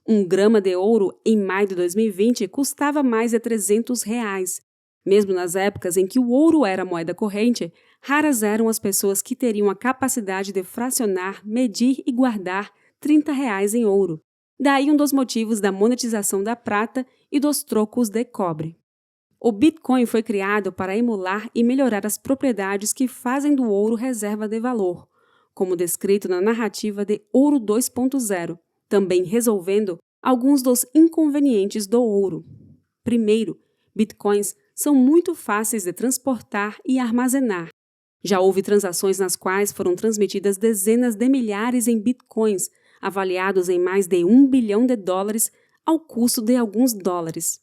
1 grama de ouro em maio de 2020 custava mais de R$300. Mesmo nas épocas em que o ouro era moeda corrente, raras eram as pessoas que teriam a capacidade de fracionar, medir e guardar R$30 em ouro. Daí um dos motivos da monetização da prata e dos trocos de cobre. O Bitcoin foi criado para emular e melhorar as propriedades que fazem do ouro reserva de valor, como descrito na narrativa de Ouro 2.0, também resolvendo alguns dos inconvenientes do ouro. Primeiro, bitcoins são muito fáceis de transportar e armazenar. Já houve transações nas quais foram transmitidas dezenas de milhares em bitcoins, avaliados em mais de $1 bilhão ao custo de alguns dólares.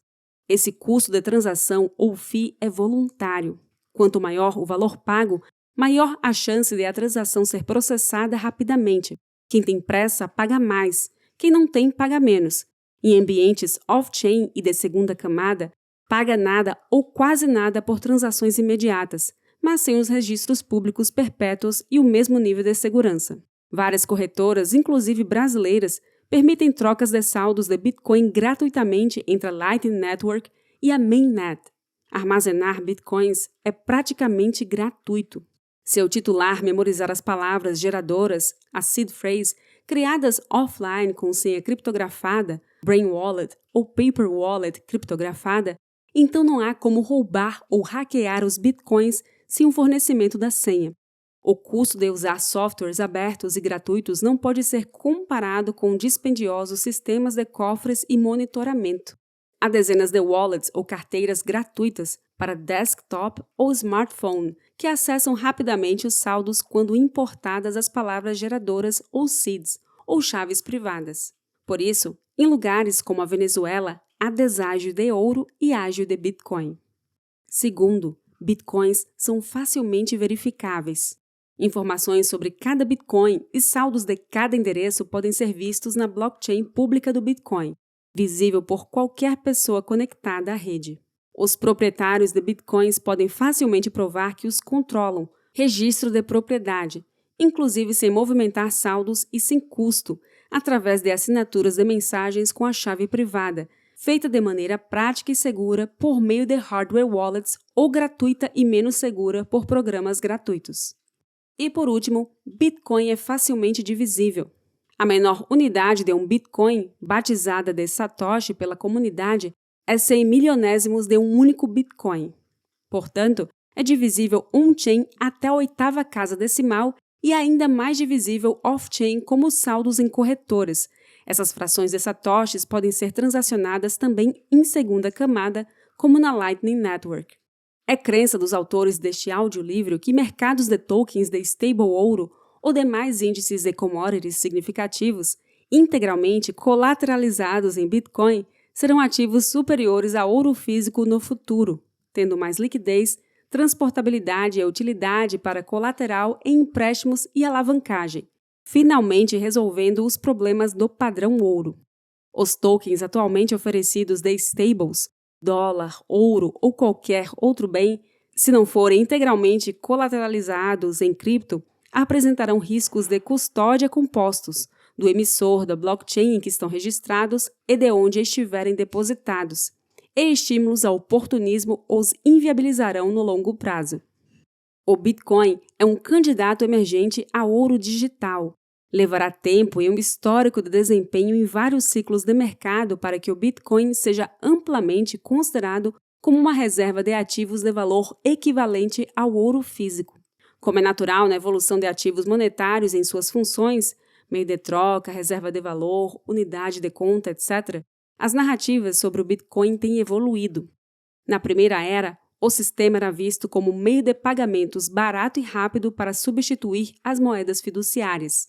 Esse custo de transação ou fee é voluntário. Quanto maior o valor pago, maior a chance de a transação ser processada rapidamente. Quem tem pressa paga mais, quem não tem paga menos. Em ambientes off-chain e de segunda camada, paga nada ou quase nada por transações imediatas, mas sem os registros públicos perpétuos e o mesmo nível de segurança. Várias corretoras, inclusive brasileiras, permitem trocas de saldos de Bitcoin gratuitamente entre a Lightning Network e a Mainnet. Armazenar Bitcoins é praticamente gratuito. Se o titular memorizar as palavras geradoras, a seed phrase, criadas offline com senha criptografada, Brain Wallet ou Paper Wallet criptografada, então não há como roubar ou hackear os Bitcoins sem o fornecimento da senha. O custo de usar softwares abertos e gratuitos não pode ser comparado com dispendiosos sistemas de cofres e monitoramento. Há dezenas de wallets ou carteiras gratuitas para desktop ou smartphone que acessam rapidamente os saldos quando importadas as palavras geradoras ou seeds, ou chaves privadas. Por isso, em lugares como a Venezuela, há deságio de ouro e ágio de Bitcoin. Segundo, Bitcoins são facilmente verificáveis. Informações sobre cada Bitcoin e saldos de cada endereço podem ser vistos na blockchain pública do Bitcoin, visível por qualquer pessoa conectada à rede. Os proprietários de Bitcoins podem facilmente provar que os controlam, registro de propriedade, inclusive sem movimentar saldos e sem custo, através de assinaturas de mensagens com a chave privada, feita de maneira prática e segura por meio de hardware wallets ou gratuita e menos segura por programas gratuitos. E por último, Bitcoin é facilmente divisível. A menor unidade de um Bitcoin, batizada de Satoshi pela comunidade, é 100 milionésimos de um único Bitcoin. Portanto, é divisível on-chain até a oitava casa decimal e ainda mais divisível off-chain como saldos em corretoras. Essas frações de satoshis podem ser transacionadas também em segunda camada, como na Lightning Network. É crença dos autores deste audiolivro que mercados de tokens de stable ouro ou demais índices de commodities significativos, integralmente colateralizados em Bitcoin, serão ativos superiores a ouro físico no futuro, tendo mais liquidez, transportabilidade e utilidade para colateral em empréstimos e alavancagem, finalmente resolvendo os problemas do padrão ouro. Os tokens atualmente oferecidos de stables, dólar, ouro ou qualquer outro bem, se não forem integralmente colateralizados em cripto, apresentarão riscos de custódia compostos do emissor da blockchain em que estão registrados e de onde estiverem depositados, e estímulos ao oportunismo os inviabilizarão no longo prazo. O Bitcoin é um candidato emergente a ouro digital. Levará tempo e um histórico de desempenho em vários ciclos de mercado para que o Bitcoin seja amplamente considerado como uma reserva de ativos de valor equivalente ao ouro físico. Como é natural na evolução de ativos monetários em suas funções, meio de troca, reserva de valor, unidade de conta, etc., as narrativas sobre o Bitcoin têm evoluído. Na primeira era, o sistema era visto como meio de pagamentos barato e rápido para substituir as moedas fiduciárias.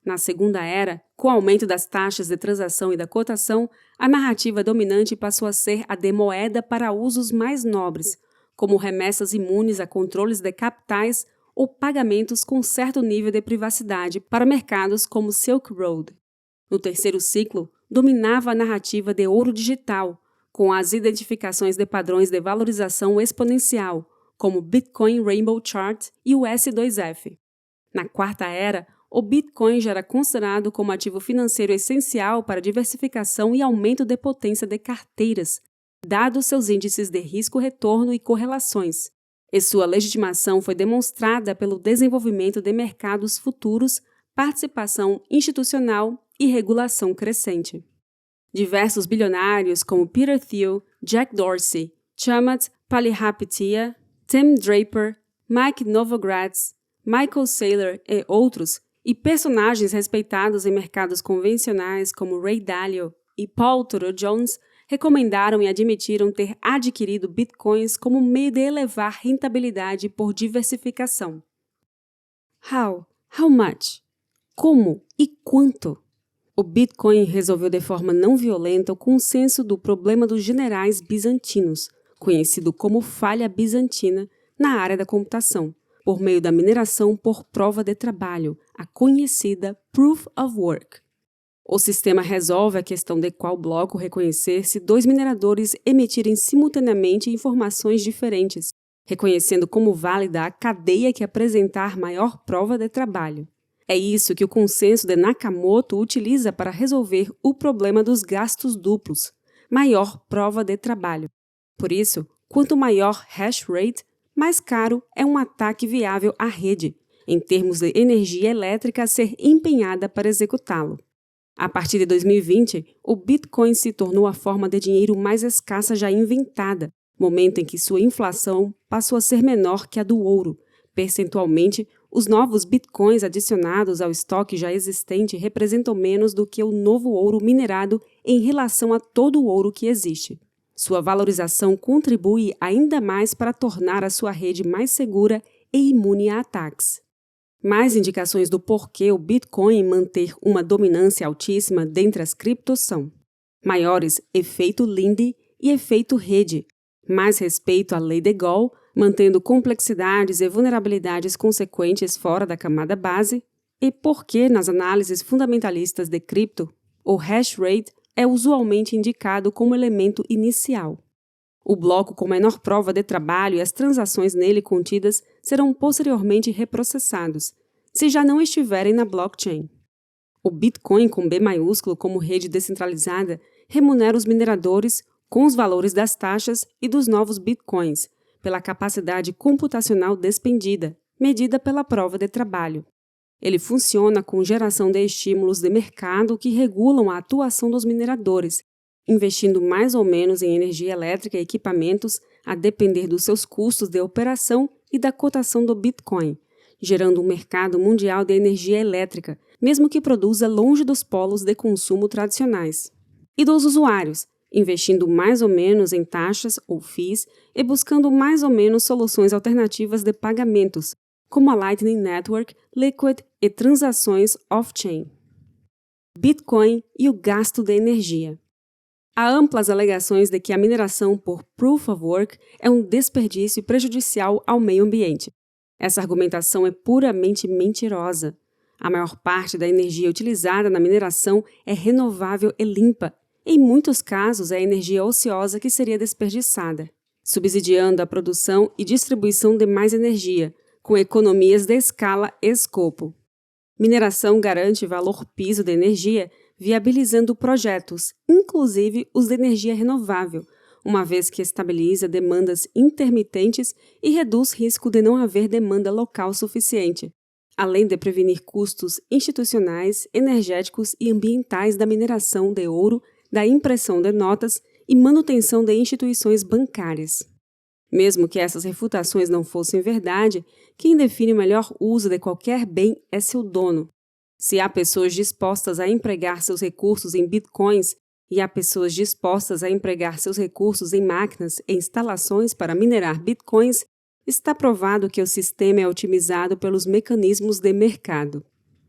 Na segunda era, com o aumento das taxas de transação e da cotação, a narrativa dominante passou a ser a de moeda para usos mais nobres, como remessas imunes a controles de capitais ou pagamentos com certo nível de privacidade para mercados como Silk Road. No terceiro ciclo, dominava a narrativa de ouro digital, com as identificações de padrões de valorização exponencial, como Bitcoin Rainbow Chart e o S2F. Na quarta era, o Bitcoin já era considerado como ativo financeiro essencial para diversificação e aumento de potência de carteiras, dados seus índices de risco-retorno e correlações, e sua legitimação foi demonstrada pelo desenvolvimento de mercados futuros, participação institucional e regulação crescente. Diversos bilionários como Peter Thiel, Jack Dorsey, Chamath Palihapitiya, Tim Draper, Mike Novogratz, Michael Saylor e outros, e personagens respeitados em mercados convencionais como Ray Dalio e Paul Tudor Jones, recomendaram e admitiram ter adquirido bitcoins como meio de elevar rentabilidade por diversificação. How? How much? Como e quanto? O Bitcoin resolveu de forma não violenta o consenso do problema dos generais bizantinos, conhecido como falha bizantina, na área da computação, por meio da mineração por prova de trabalho, a conhecida Proof of Work. O sistema resolve a questão de qual bloco reconhecer se dois mineradores emitirem simultaneamente informações diferentes, reconhecendo como válida a cadeia que apresentar maior prova de trabalho. É isso que o consenso de Nakamoto utiliza para resolver o problema dos gastos duplos, maior prova de trabalho. Por isso, quanto maior hash rate, mais caro é um ataque viável à rede, em termos de energia elétrica a ser empenhada para executá-lo. A partir de 2020, o Bitcoin se tornou a forma de dinheiro mais escassa já inventada, momento em que sua inflação passou a ser menor que a do ouro. Percentualmente, os novos Bitcoins adicionados ao estoque já existente representam menos do que o novo ouro minerado em relação a todo o ouro que existe. Sua valorização contribui ainda mais para tornar a sua rede mais segura e imune a ataques. Mais indicações do porquê o Bitcoin manter uma dominância altíssima dentre as criptos são: maiores efeito Lindy e efeito rede, mais respeito à lei de Gall, mantendo complexidades e vulnerabilidades consequentes fora da camada base, e porque, nas análises fundamentalistas de cripto, o hash rate é usualmente indicado como elemento inicial. O bloco com menor prova de trabalho e as transações nele contidas serão posteriormente reprocessados, se já não estiverem na blockchain. O Bitcoin com B maiúsculo como rede descentralizada remunera os mineradores com os valores das taxas e dos novos bitcoins, pela capacidade computacional despendida, medida pela prova de trabalho. Ele funciona com geração de estímulos de mercado que regulam a atuação dos mineradores, investindo mais ou menos em energia elétrica e equipamentos a depender dos seus custos de operação e da cotação do Bitcoin, gerando um mercado mundial de energia elétrica, mesmo que produza longe dos polos de consumo tradicionais. E dos usuários, investindo mais ou menos em taxas ou fees e buscando mais ou menos soluções alternativas de pagamentos, como a Lightning Network, Liquid e transações off-chain. Bitcoin e o gasto de energia. Há amplas alegações de que a mineração por Proof of Work é um desperdício prejudicial ao meio ambiente. Essa argumentação é puramente mentirosa. A maior parte da energia utilizada na mineração é renovável e limpa. Em muitos casos, é energia ociosa que seria desperdiçada, subsidiando a produção e distribuição de mais energia, com economias de escala e escopo. Mineração garante valor piso de energia, viabilizando projetos, inclusive os de energia renovável, uma vez que estabiliza demandas intermitentes e reduz risco de não haver demanda local suficiente, além de prevenir custos institucionais, energéticos e ambientais da mineração de ouro, da impressão de notas e manutenção de instituições bancárias. Mesmo que essas refutações não fossem verdade, quem define o melhor uso de qualquer bem é seu dono. Se há pessoas dispostas a empregar seus recursos em bitcoins e há pessoas dispostas a empregar seus recursos em máquinas e instalações para minerar bitcoins, está provado que o sistema é otimizado pelos mecanismos de mercado.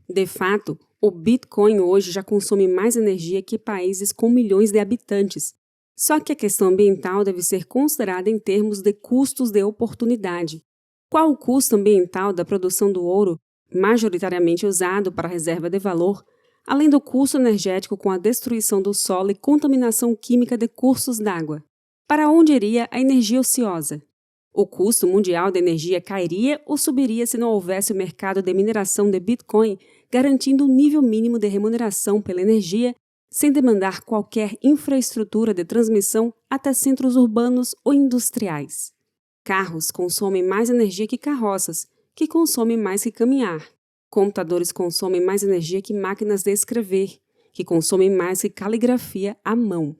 De fato, o Bitcoin hoje já consome mais energia que países com milhões de habitantes. Só que a questão ambiental deve ser considerada em termos de custos de oportunidade. Qual o custo ambiental da produção do ouro, majoritariamente usado para reserva de valor, além do custo energético com a destruição do solo e contaminação química de cursos d'água? Para onde iria a energia ociosa? O custo mundial da energia cairia ou subiria se não houvesse o mercado de mineração de Bitcoin, garantindo um nível mínimo de remuneração pela energia, sem demandar qualquer infraestrutura de transmissão até centros urbanos ou industriais. Carros consomem mais energia que carroças, que consomem mais que caminhar. Computadores consomem mais energia que máquinas de escrever, que consomem mais que caligrafia à mão.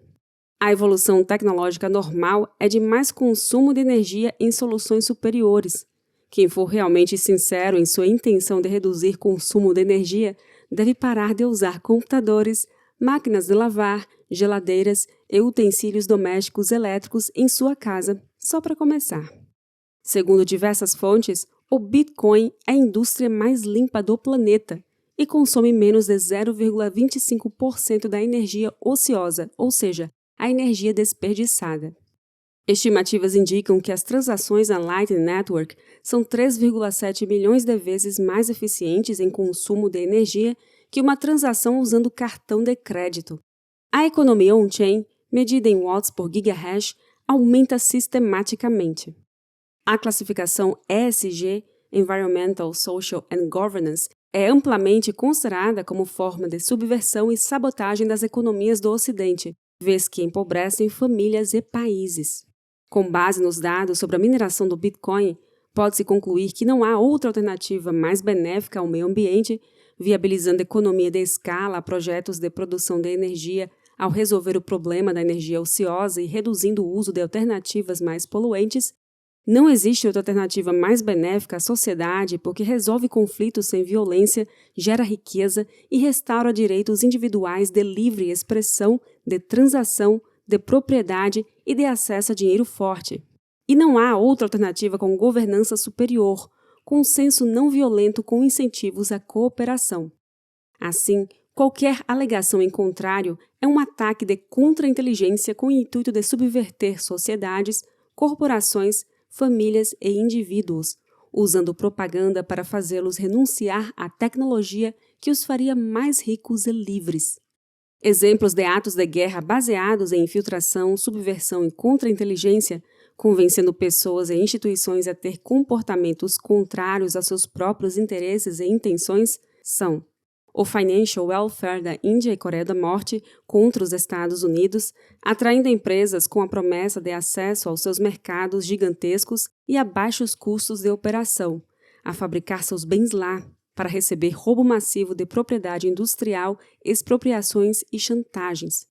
A evolução tecnológica normal é de mais consumo de energia em soluções superiores. Quem for realmente sincero em sua intenção de reduzir consumo de energia deve parar de usar computadores, máquinas de lavar, geladeiras e utensílios domésticos elétricos em sua casa, só para começar. Segundo diversas fontes, o Bitcoin é a indústria mais limpa do planeta e consome menos de 0,25% da energia ociosa, ou seja, a energia desperdiçada. Estimativas indicam que as transações na Lightning Network são 3,7 milhões de vezes mais eficientes em consumo de energia que uma transação usando cartão de crédito. A economia on-chain, medida em watts por gigahash, aumenta sistematicamente. A classificação ESG, Environmental, Social and Governance, é amplamente considerada como forma de subversão e sabotagem das economias do Ocidente, vez que empobrecem famílias e países. Com base nos dados sobre a mineração do Bitcoin, pode-se concluir que não há outra alternativa mais benéfica ao meio ambiente, viabilizando economia de escala a projetos de produção de energia ao resolver o problema da energia ociosa e reduzindo o uso de alternativas mais poluentes. Não existe outra alternativa mais benéfica à sociedade porque resolve conflitos sem violência, gera riqueza e restaura direitos individuais de livre expressão, de transação, de propriedade e de acesso a dinheiro forte. E não há outra alternativa com governança superior, consenso não violento com incentivos à cooperação. Assim, qualquer alegação em contrário é um ataque de contra-inteligência com o intuito de subverter sociedades, corporações, famílias e indivíduos, usando propaganda para fazê-los renunciar à tecnologia que os faria mais ricos e livres. Exemplos de atos de guerra baseados em infiltração, subversão e contra-inteligência, convencendo pessoas e instituições a ter comportamentos contrários a seus próprios interesses e intenções, são o Financial Welfare da Índia e Coreia do Norte contra os Estados Unidos, atraindo empresas com a promessa de acesso aos seus mercados gigantescos e a baixos custos de operação, a fabricar seus bens lá, para receber roubo massivo de propriedade industrial, expropriações e chantagens.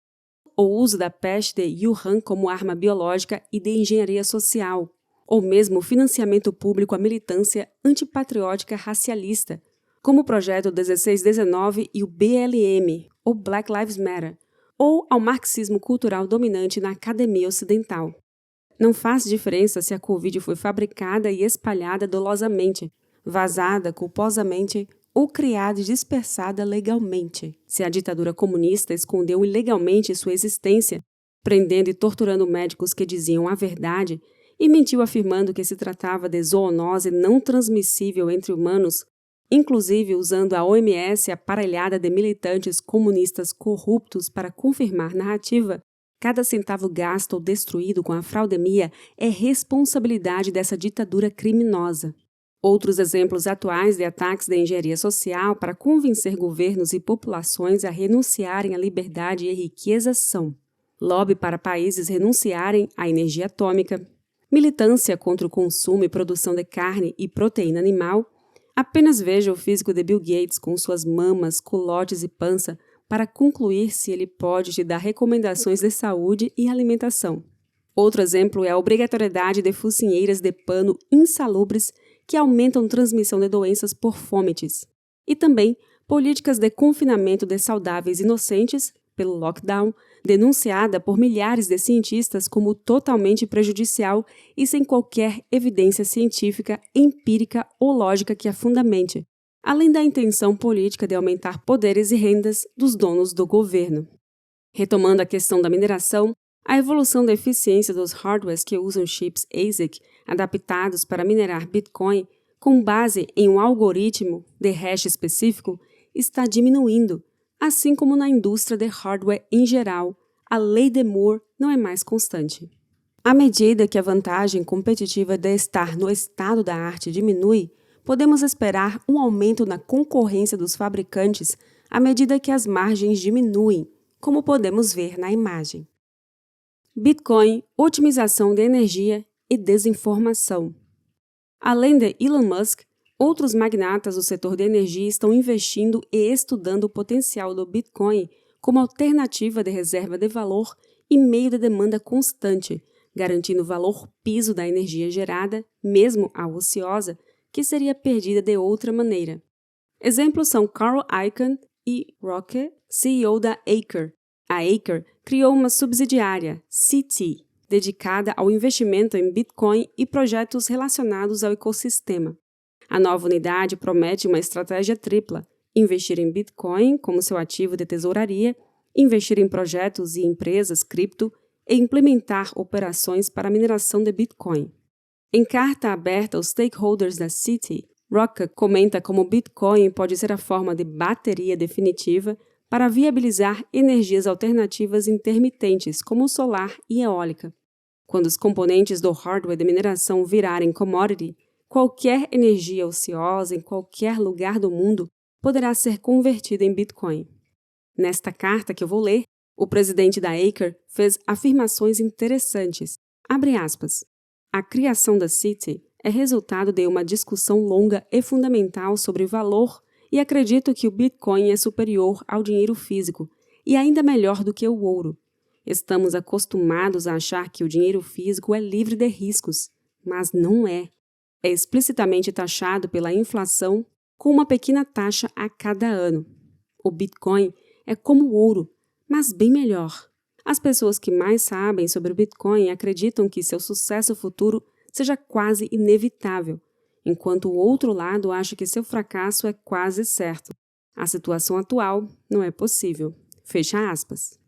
O uso da peste de Wuhan como arma biológica e de engenharia social, ou mesmo financiamento público à militância antipatriótica racialista, como o Projeto 1619 e o BLM, ou Black Lives Matter, ou ao marxismo cultural dominante na academia ocidental. Não faz diferença se a Covid foi fabricada e espalhada dolosamente, vazada culposamente ou criada e dispersada legalmente. Se a ditadura comunista escondeu ilegalmente sua existência, prendendo e torturando médicos que diziam a verdade, e mentiu afirmando que se tratava de zoonose não transmissível entre humanos, inclusive usando a OMS aparelhada de militantes comunistas corruptos para confirmar narrativa, cada centavo gasto ou destruído com a fraudemia é responsabilidade dessa ditadura criminosa. Outros exemplos atuais de ataques de engenharia social para convencer governos e populações a renunciarem à liberdade e à riqueza são lobby para países renunciarem à energia atômica, militância contra o consumo e produção de carne e proteína animal. Apenas veja o físico de Bill Gates com suas mamas, culotes e pança para concluir se ele pode te dar recomendações de saúde e alimentação. Outro exemplo é a obrigatoriedade de focinheiras de pano insalubres que aumentam transmissão de doenças por fomites. E também políticas de confinamento de saudáveis inocentes, pelo lockdown, denunciada por milhares de cientistas como totalmente prejudicial e sem qualquer evidência científica, empírica ou lógica que a fundamente, além da intenção política de aumentar poderes e rendas dos donos do governo. Retomando a questão da mineração, a evolução da eficiência dos hardwares que usam chips ASIC adaptados para minerar Bitcoin com base em um algoritmo de hash específico está diminuindo, assim como na indústria de hardware em geral, a lei de Moore não é mais constante. À medida que a vantagem competitiva de estar no estado da arte diminui, podemos esperar um aumento na concorrência dos fabricantes à medida que as margens diminuem, como podemos ver na imagem. Bitcoin, otimização de energia e desinformação. Além de Elon Musk, outros magnatas do setor de energia estão investindo e estudando o potencial do Bitcoin como alternativa de reserva de valor e meio de demanda constante, garantindo o valor piso da energia gerada, mesmo a ociosa, que seria perdida de outra maneira. Exemplos são Carl Icahn e Rocke, CEO da Aker. A Aker criou uma subsidiária, CT, dedicada ao investimento em Bitcoin e projetos relacionados ao ecossistema. A nova unidade promete uma estratégia tripla: investir em Bitcoin como seu ativo de tesouraria, investir em projetos e empresas cripto e implementar operações para a mineração de Bitcoin. Em carta aberta aos stakeholders da Citi, Rocke comenta como o Bitcoin pode ser a forma de bateria definitiva para viabilizar energias alternativas intermitentes como solar e eólica. Quando os componentes do hardware de mineração virarem commodity, qualquer energia ociosa em qualquer lugar do mundo poderá ser convertida em Bitcoin. Nesta carta que eu vou ler, o presidente da Aker fez afirmações interessantes. Abre aspas. A criação da Citi é resultado de uma discussão longa e fundamental sobre valor e acredito que o Bitcoin é superior ao dinheiro físico e ainda melhor do que o ouro. Estamos acostumados a achar que o dinheiro físico é livre de riscos, mas não é. É explicitamente taxado pela inflação com uma pequena taxa a cada ano. O Bitcoin é como o ouro, mas bem melhor. As pessoas que mais sabem sobre o Bitcoin acreditam que seu sucesso futuro seja quase inevitável, enquanto o outro lado acha que seu fracasso é quase certo. A situação atual não é possível. Fecha aspas.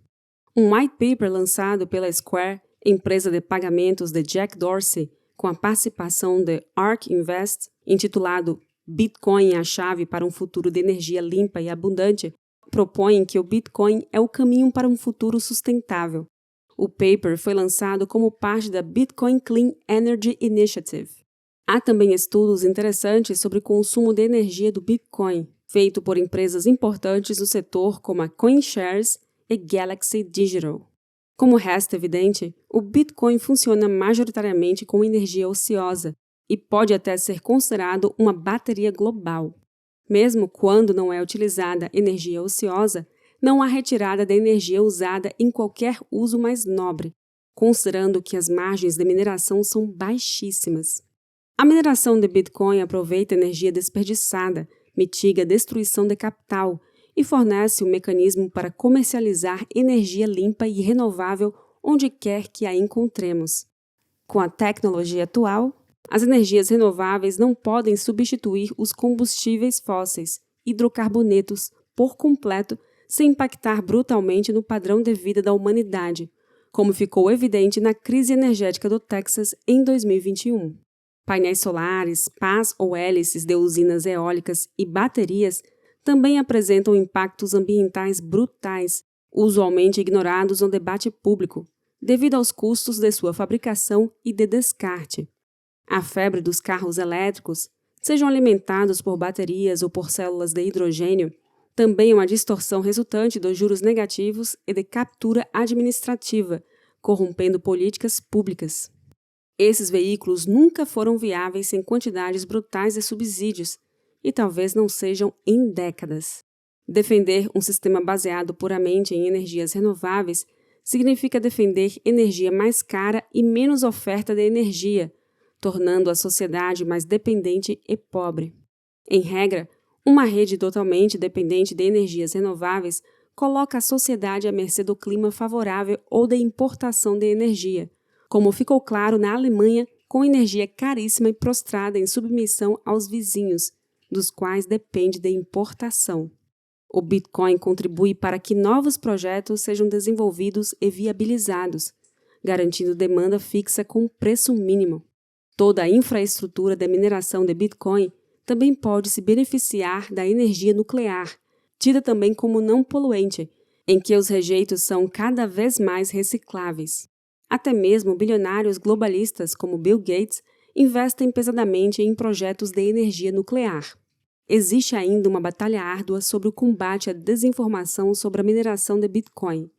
Um white paper lançado pela Square, empresa de pagamentos de Jack Dorsey, com a participação de ARK Invest, intitulado Bitcoin a chave para um futuro de energia limpa e abundante, propõe que o Bitcoin é o caminho para um futuro sustentável. O paper foi lançado como parte da Bitcoin Clean Energy Initiative. Há também estudos interessantes sobre o consumo de energia do Bitcoin. feito por empresas importantes do setor como a CoinShares e Galaxy Digital. Como resta evidente, o Bitcoin funciona majoritariamente com energia ociosa e pode até ser considerado uma bateria global. Mesmo quando não é utilizada energia ociosa, não há retirada da energia usada em qualquer uso mais nobre, considerando que as margens de mineração são baixíssimas. A mineração de Bitcoin aproveita energia desperdiçada, mitiga a destruição de capital e fornece um mecanismo para comercializar energia limpa e renovável onde quer que a encontremos. Com a tecnologia atual, as energias renováveis não podem substituir os combustíveis fósseis, hidrocarbonetos, por completo, sem impactar brutalmente no padrão de vida da humanidade, como ficou evidente na crise energética do Texas em 2021. Painéis solares, pás ou hélices de usinas eólicas e baterias também apresentam impactos ambientais brutais, usualmente ignorados no debate público, devido aos custos de sua fabricação e de descarte. A febre dos carros elétricos, sejam alimentados por baterias ou por células de hidrogênio, também é uma distorção resultante dos juros negativos e de captura administrativa, corrompendo políticas públicas. Esses veículos nunca foram viáveis sem quantidades brutais de subsídios, e talvez não sejam em décadas. Defender um sistema baseado puramente em energias renováveis significa defender energia mais cara e menos oferta de energia, tornando a sociedade mais dependente e pobre. Em regra, uma rede totalmente dependente de energias renováveis coloca a sociedade à mercê do clima favorável ou da importação de energia, como ficou claro na Alemanha, com energia caríssima e prostrada em submissão aos vizinhos, dos quais depende de importação. O Bitcoin contribui para que novos projetos sejam desenvolvidos e viabilizados, garantindo demanda fixa com preço mínimo. Toda a infraestrutura de mineração de Bitcoin também pode se beneficiar da energia nuclear, tida também como não poluente, em que os rejeitos são cada vez mais recicláveis. Até mesmo bilionários globalistas como Bill Gates investem pesadamente em projetos de energia nuclear. Existe ainda uma batalha árdua sobre o combate à desinformação sobre a mineração de Bitcoin.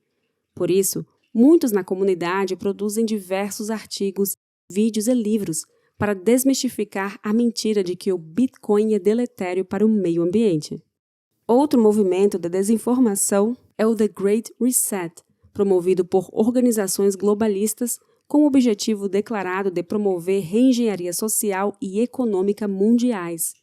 Por isso, muitos na comunidade produzem diversos artigos, vídeos e livros para desmistificar a mentira de que o Bitcoin é deletério para o meio ambiente. Outro movimento de desinformação é o The Great Reset, promovido por organizações globalistas com o objetivo declarado de promover reengenharia social e econômica mundiais.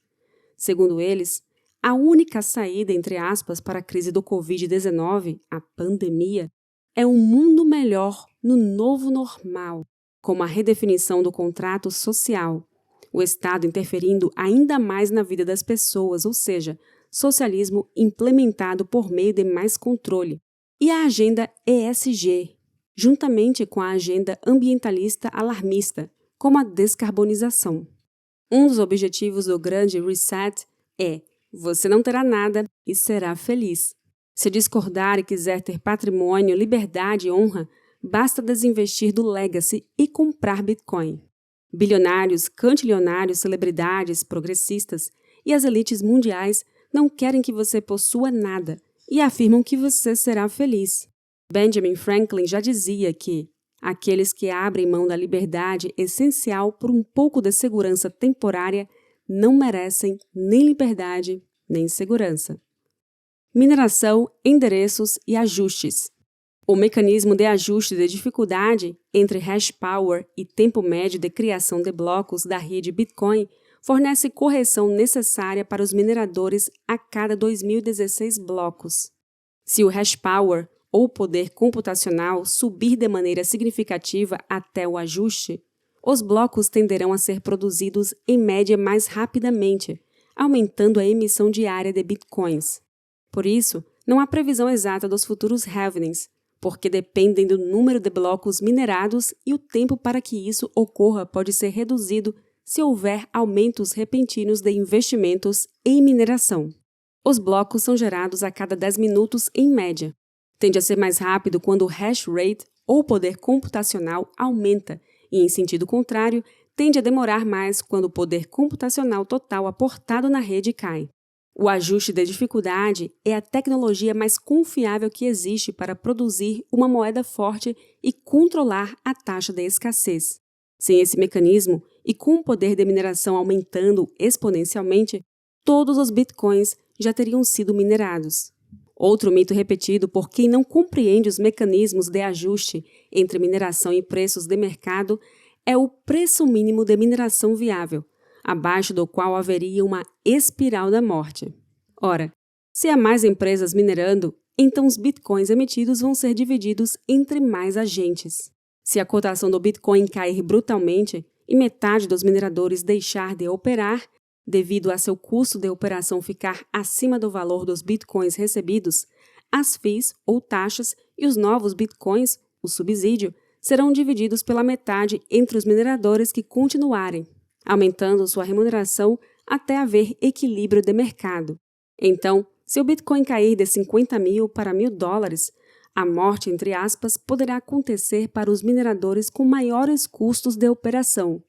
Segundo eles, a única saída, entre aspas, para a crise do Covid-19, a pandemia, é um mundo melhor no novo normal, como a redefinição do contrato social, o Estado interferindo ainda mais na vida das pessoas, ou seja, socialismo implementado por meio de mais controle, e a agenda ESG, juntamente com a agenda ambientalista alarmista, como a descarbonização. Um dos objetivos do grande reset é: você não terá nada e será feliz. Se discordar e quiser ter patrimônio, liberdade e honra, basta desinvestir do legacy e comprar Bitcoin. Bilionários, cantilionários, celebridades, progressistas e as elites mundiais não querem que você possua nada e afirmam que você será feliz. Benjamin Franklin já dizia que aqueles que abrem mão da liberdade essencial por um pouco de segurança temporária não merecem nem liberdade nem segurança. Mineração, endereços e ajustes. O mecanismo de ajuste de dificuldade entre hash power e tempo médio de criação de blocos da rede Bitcoin fornece correção necessária para os mineradores a cada 2016 blocos. Se o hash power ou poder computacional subir de maneira significativa até o ajuste, os blocos tenderão a ser produzidos em média mais rapidamente, aumentando a emissão diária de bitcoins. Por isso, não há previsão exata dos futuros halvings, porque dependem do número de blocos minerados e o tempo para que isso ocorra pode ser reduzido se houver aumentos repentinos de investimentos em mineração. Os blocos são gerados a cada 10 minutos em média. Tende a ser mais rápido quando o hash rate ou poder computacional aumenta e, em sentido contrário, tende a demorar mais quando o poder computacional total aportado na rede cai. O ajuste de dificuldade é a tecnologia mais confiável que existe para produzir uma moeda forte e controlar a taxa de escassez. Sem esse mecanismo, e com o poder de mineração aumentando exponencialmente, todos os bitcoins já teriam sido minerados. Outro mito repetido por quem não compreende os mecanismos de ajuste entre mineração e preços de mercado é o preço mínimo de mineração viável, abaixo do qual haveria uma espiral da morte. Ora, se há mais empresas minerando, então os bitcoins emitidos vão ser divididos entre mais agentes. Se a cotação do Bitcoin cair brutalmente e metade dos mineradores deixar de operar, devido a seu custo de operação ficar acima do valor dos bitcoins recebidos, as FIIs ou taxas e os novos bitcoins, o subsídio, serão divididos pela metade entre os mineradores que continuarem, aumentando sua remuneração até haver equilíbrio de mercado. Então, se o Bitcoin cair de 50 mil para $1.000, a morte, entre aspas, poderá acontecer para os mineradores com maiores custos de operação.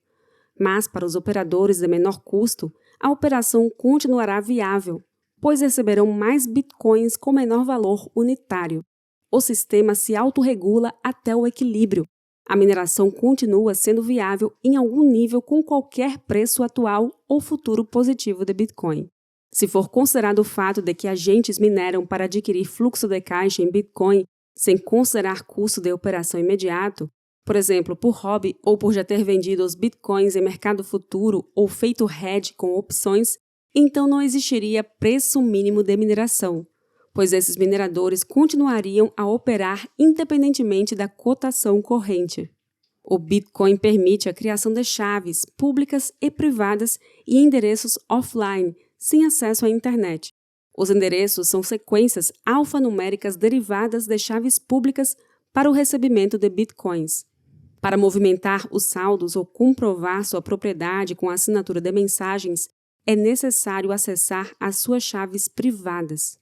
Mas para os operadores de menor custo, a operação continuará viável, pois receberão mais bitcoins com menor valor unitário. O sistema se autorregula até o equilíbrio. A mineração continua sendo viável em algum nível com qualquer preço atual ou futuro positivo de Bitcoin. Se for considerado o fato de que agentes mineram para adquirir fluxo de caixa em Bitcoin sem considerar custo de operação imediato, por exemplo, por hobby ou por já ter vendido os bitcoins em mercado futuro ou feito hedge com opções, então não existiria preço mínimo de mineração, pois esses mineradores continuariam a operar independentemente da cotação corrente. O Bitcoin permite a criação de chaves públicas e privadas e endereços offline, sem acesso à internet. Os endereços são sequências alfanuméricas derivadas de chaves públicas para o recebimento de bitcoins. Para movimentar os saldos ou comprovar sua propriedade com a assinatura de mensagens, é necessário acessar as suas chaves privadas.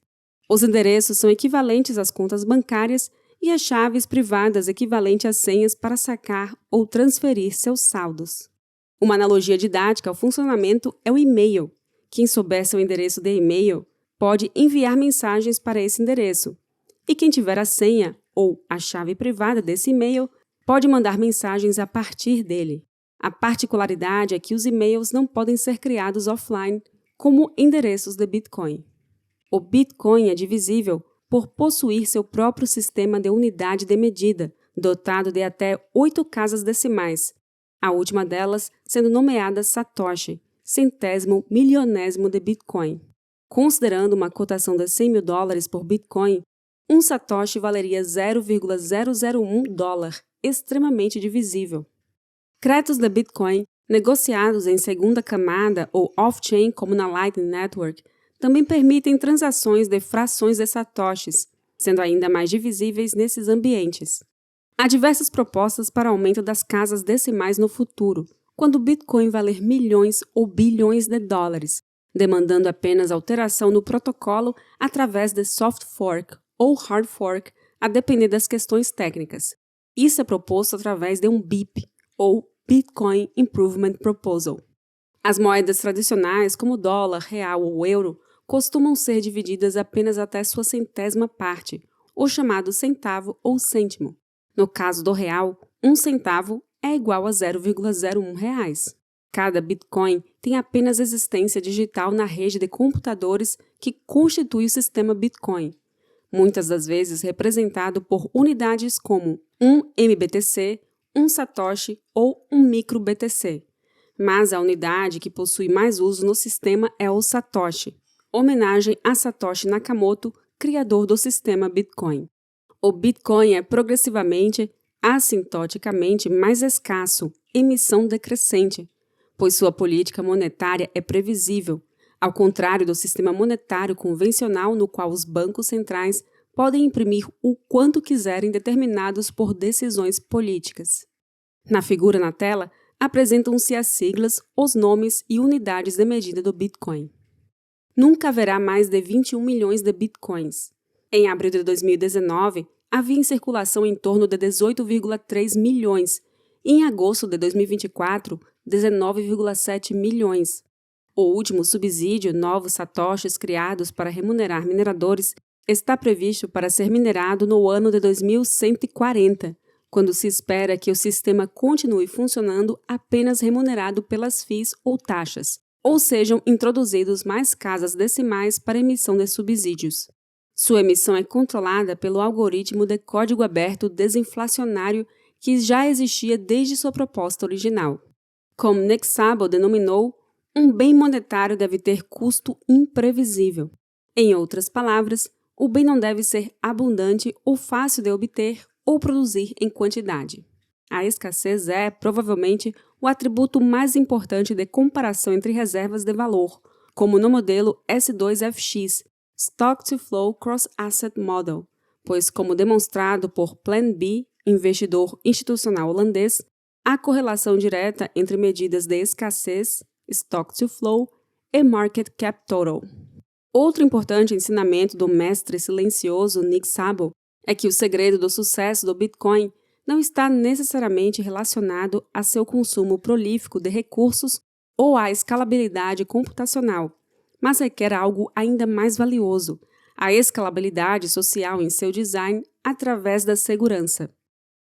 Os endereços são equivalentes às contas bancárias e as chaves privadas equivalentes às senhas para sacar ou transferir seus saldos. Uma analogia didática ao funcionamento é o e-mail. Quem souber seu endereço de e-mail pode enviar mensagens para esse endereço, e quem tiver a senha ou a chave privada desse e-mail pode mandar mensagens a partir dele. A particularidade é que os e-mails não podem ser criados offline como endereços de Bitcoin. O Bitcoin é divisível por possuir seu próprio sistema de unidade de medida, dotado de até 8 casas decimais, a última delas sendo nomeada Satoshi, centésimo milionésimo de Bitcoin. Considerando uma cotação de $100.000 por Bitcoin, um Satoshi valeria $0,001, extremamente divisível. Créditos de Bitcoin, negociados em segunda camada ou off-chain como na Lightning Network, também permitem transações de frações de satoshis, sendo ainda mais divisíveis nesses ambientes. Há diversas propostas para aumento das casas decimais no futuro, quando o Bitcoin valer milhões ou bilhões de dólares, demandando apenas alteração no protocolo através de soft fork ou hard fork, a depender das questões técnicas. Isso é proposto através de um BIP, ou Bitcoin Improvement Proposal. As moedas tradicionais, como dólar, real ou euro, costumam ser divididas apenas até sua centésima parte, o chamado centavo ou cêntimo. No caso do real, 1 centavo é igual a 0,01 reais. Cada Bitcoin tem apenas existência digital na rede de computadores que constitui o sistema Bitcoin, muitas das vezes representado por unidades como 1 MBTC, 1 Satoshi ou 1 micro-BTC. Mas a unidade que possui mais uso no sistema é o Satoshi, homenagem a Satoshi Nakamoto, criador do sistema Bitcoin. O Bitcoin é progressivamente, assintoticamente mais escasso, emissão decrescente, pois sua política monetária é previsível, ao contrário do sistema monetário convencional no qual os bancos centrais podem imprimir o quanto quiserem determinados por decisões políticas. Na figura na tela, apresentam-se as siglas, os nomes e unidades de medida do Bitcoin. Nunca haverá mais de 21 milhões de Bitcoins. Em abril de 2019, havia em circulação em torno de 18,3 milhões e em agosto de 2024, 19,7 milhões. O último subsídio, novos satoshis criados para remunerar mineradores, está previsto para ser minerado no ano de 2140, quando se espera que o sistema continue funcionando apenas remunerado pelas FIIs ou taxas, ou sejam introduzidos mais casas decimais para emissão de subsídios. Sua emissão é controlada pelo algoritmo de código aberto desinflacionário que já existia desde sua proposta original. Como Nick Szabo denominou, um bem monetário deve ter custo imprevisível. Em outras palavras, o bem não deve ser abundante ou fácil de obter ou produzir em quantidade. A escassez é, provavelmente, o atributo mais importante de comparação entre reservas de valor, como no modelo S2FX, Stock to Flow Cross Asset Model, pois, como demonstrado por Plan B, investidor institucional holandês, há correlação direta entre medidas de escassez, Stock to Flow, e Market Cap Total. Outro importante ensinamento do mestre silencioso Nick Szabo é que o segredo do sucesso do Bitcoin não está necessariamente relacionado a seu consumo prolífico de recursos ou à escalabilidade computacional, mas requer algo ainda mais valioso, a escalabilidade social em seu design através da segurança.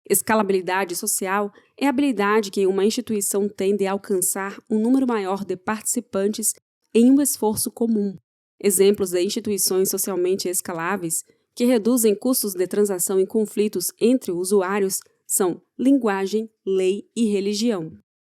Escalabilidade social é a habilidade que uma instituição tem de alcançar um número maior de participantes em um esforço comum. Exemplos de instituições socialmente escaláveis que reduzem custos de transação e conflitos entre usuários são linguagem, lei e religião.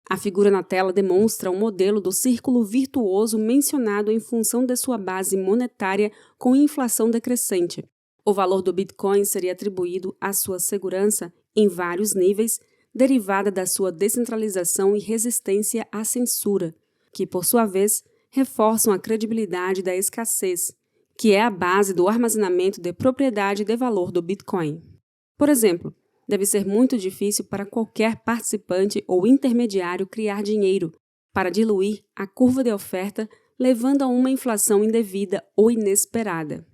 A figura na tela demonstra um modelo do círculo virtuoso mencionado em função de sua base monetária com inflação decrescente. O valor do Bitcoin seria atribuído à sua segurança em vários níveis, derivada da sua descentralização e resistência à censura, que, por sua vez, reforçam a credibilidade da escassez, que é a base do armazenamento de propriedade de valor do Bitcoin. Por exemplo, deve ser muito difícil para qualquer participante ou intermediário criar dinheiro para diluir a curva de oferta, levando a uma inflação indevida ou inesperada.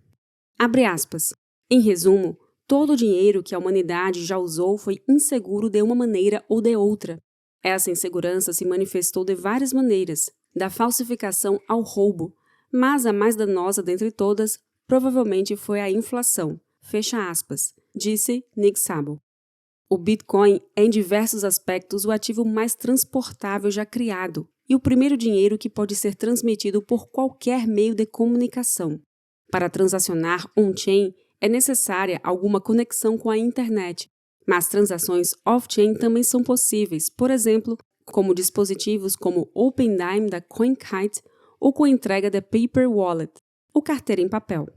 Abre aspas. Em resumo, todo o dinheiro que a humanidade já usou foi inseguro de uma maneira ou de outra. Essa insegurança se manifestou de várias maneiras, da falsificação ao roubo, mas a mais danosa dentre todas provavelmente foi a inflação. Fecha aspas, disse Nick Szabo. O Bitcoin é em diversos aspectos o ativo mais transportável já criado e o primeiro dinheiro que pode ser transmitido por qualquer meio de comunicação. Para transacionar on-chain é necessária alguma conexão com a internet, mas transações off-chain também são possíveis, por exemplo, como dispositivos como OpenDime da CoinKite ou com entrega da Paper Wallet, ou carteira em papel.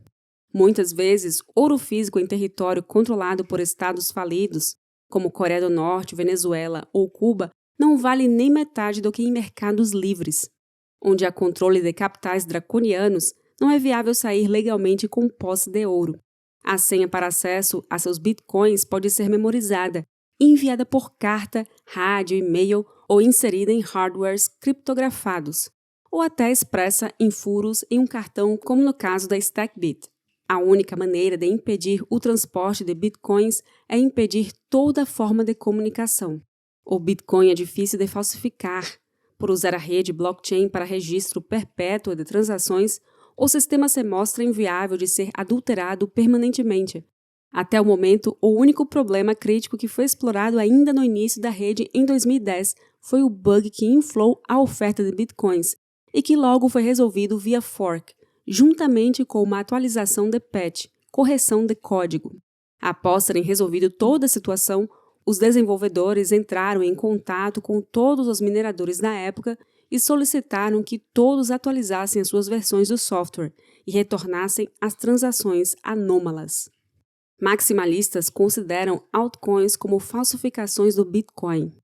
Muitas vezes, ouro físico em território controlado por estados falidos, como Coreia do Norte, Venezuela ou Cuba, não vale nem metade do que em mercados livres. Onde há controle de capitais draconianos, não é viável sair legalmente com posse de ouro. A senha para acesso a seus bitcoins pode ser memorizada, enviada por carta, rádio, e-mail ou inserida em hardwares criptografados, ou até expressa em furos em um cartão, como no caso da StackBit. A única maneira de impedir o transporte de bitcoins é impedir toda forma de comunicação. O Bitcoin é difícil de falsificar. Por usar a rede blockchain para registro perpétuo de transações, o sistema se mostra inviável de ser adulterado permanentemente. Até o momento, o único problema crítico que foi explorado ainda no início da rede em 2010 foi o bug que inflou a oferta de bitcoins e que logo foi resolvido via fork, juntamente com uma atualização de patch, correção de código. Após terem resolvido toda a situação, os desenvolvedores entraram em contato com todos os mineradores da época e solicitaram que todos atualizassem as suas versões do software e retornassem as transações anômalas. Maximalistas consideram altcoins como falsificações do Bitcoin.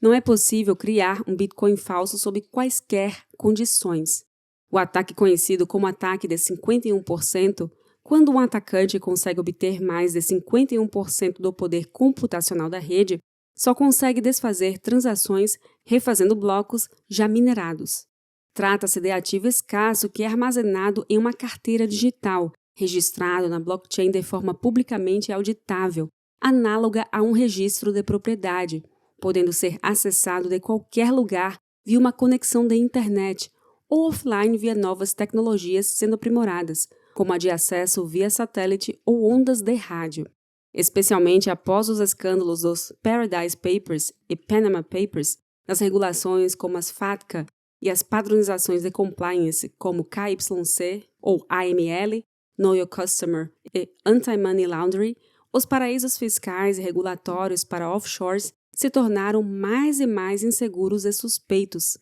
Não é possível criar um Bitcoin falso sob quaisquer condições. O ataque conhecido como ataque de 51%, quando um atacante consegue obter mais de 51% do poder computacional da rede, só consegue desfazer transações refazendo blocos já minerados. Trata-se de ativo escasso que é armazenado em uma carteira digital, registrado na blockchain de forma publicamente auditável, análoga a um registro de propriedade, podendo ser acessado de qualquer lugar via uma conexão de internet ou offline via novas tecnologias sendo aprimoradas, como a de acesso via satélite ou ondas de rádio. Especialmente após os escândalos dos Paradise Papers e Panama Papers, nas regulações como as FATCA e as padronizações de compliance como KYC ou AML, Know Your Customer e Anti-Money Laundering, os paraísos fiscais e regulatórios para offshores se tornaram mais e mais inseguros e suspeitos.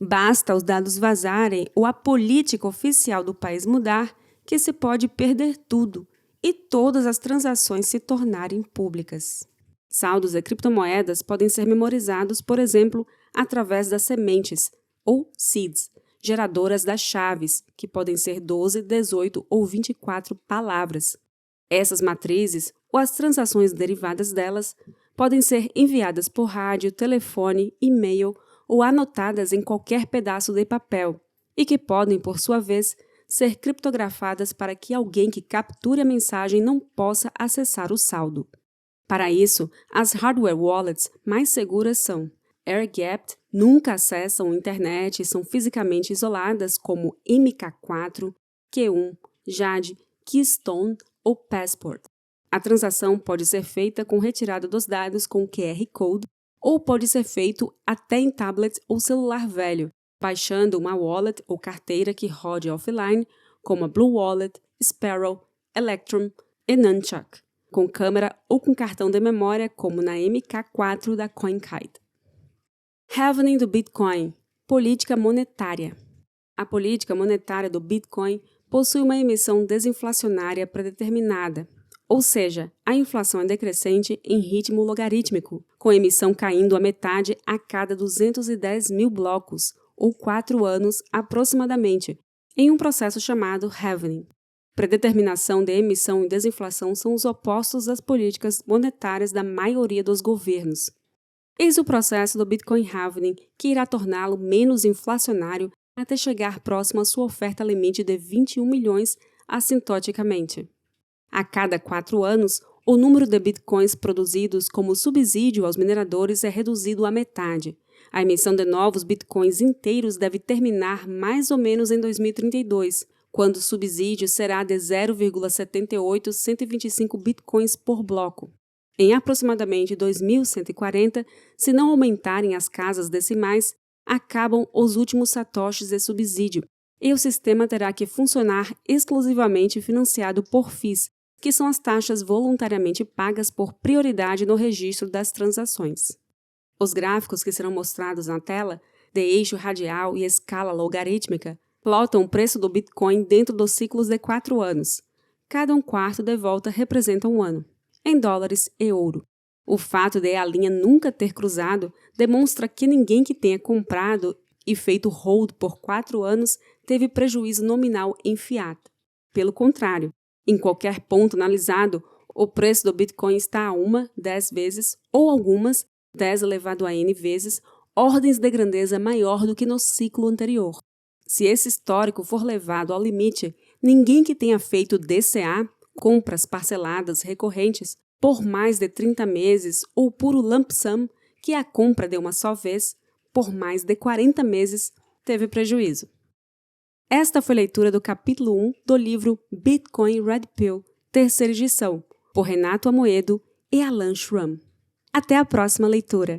Basta os dados vazarem ou a política oficial do país mudar que se pode perder tudo e todas as transações se tornarem públicas. Saldos de criptomoedas podem ser memorizados, por exemplo, através das sementes, ou seeds, geradoras das chaves, que podem ser 12, 18 ou 24 palavras. Essas matrizes, ou as transações derivadas delas, podem ser enviadas por rádio, telefone, e-mail ou anotadas em qualquer pedaço de papel, e que podem, por sua vez, ser criptografadas para que alguém que capture a mensagem não possa acessar o saldo. Para isso, as hardware wallets mais seguras são air-gapped, nunca acessam a internet e são fisicamente isoladas, como MK4, Q1, Jade, Keystone ou Passport. A transação pode ser feita com retirada dos dados com QR Code ou pode ser feito até em tablet ou celular velho, baixando uma wallet ou carteira que rode offline, como a Blue Wallet, Sparrow, Electrum e Nunchuck, com câmera ou com cartão de memória, como na MK4 da CoinKite. Halvening do Bitcoin, política monetária. A política monetária do Bitcoin possui uma emissão desinflacionária predeterminada, ou seja, a inflação é decrescente em ritmo logarítmico, com a emissão caindo a metade a cada 210 mil blocos, ou 4 anos aproximadamente, em um processo chamado halvening. Predeterminação de emissão e desinflação são os opostos das políticas monetárias da maioria dos governos. Eis o processo do Bitcoin halvening, que irá torná-lo menos inflacionário até chegar próximo à sua oferta limite de 21 milhões assintoticamente. A cada 4 anos, o número de bitcoins produzidos como subsídio aos mineradores é reduzido à metade. A emissão de novos bitcoins inteiros deve terminar mais ou menos em 2032, quando o subsídio será de 0,78125 bitcoins por bloco. Em aproximadamente 2140, se não aumentarem as casas decimais, acabam os últimos satoshis de subsídio e o sistema terá que funcionar exclusivamente financiado por FIIs, que são as taxas voluntariamente pagas por prioridade no registro das transações. Os gráficos que serão mostrados na tela, de eixo radial e escala logarítmica, plotam o preço do Bitcoin dentro dos ciclos de 4 anos. Cada 1/4 de volta representa um ano, em dólares e ouro. O fato de a linha nunca ter cruzado demonstra que ninguém que tenha comprado e feito hold por 4 anos teve prejuízo nominal em fiat. Pelo contrário, em qualquer ponto analisado, o preço do Bitcoin está a 1, 10 vezes, ou algumas, 10 elevado a n vezes, ordens de grandeza maior do que no ciclo anterior. Se esse histórico for levado ao limite, ninguém que tenha feito DCA, compras parceladas recorrentes, por mais de 30 meses ou puro lump sum, que é a compra de uma só vez, por mais de 40 meses, teve prejuízo. Esta foi a leitura do capítulo 1 do livro Bitcoin Red Pill, terceira edição, por Renato Amoedo e Alan Schramm. Até a próxima leitura!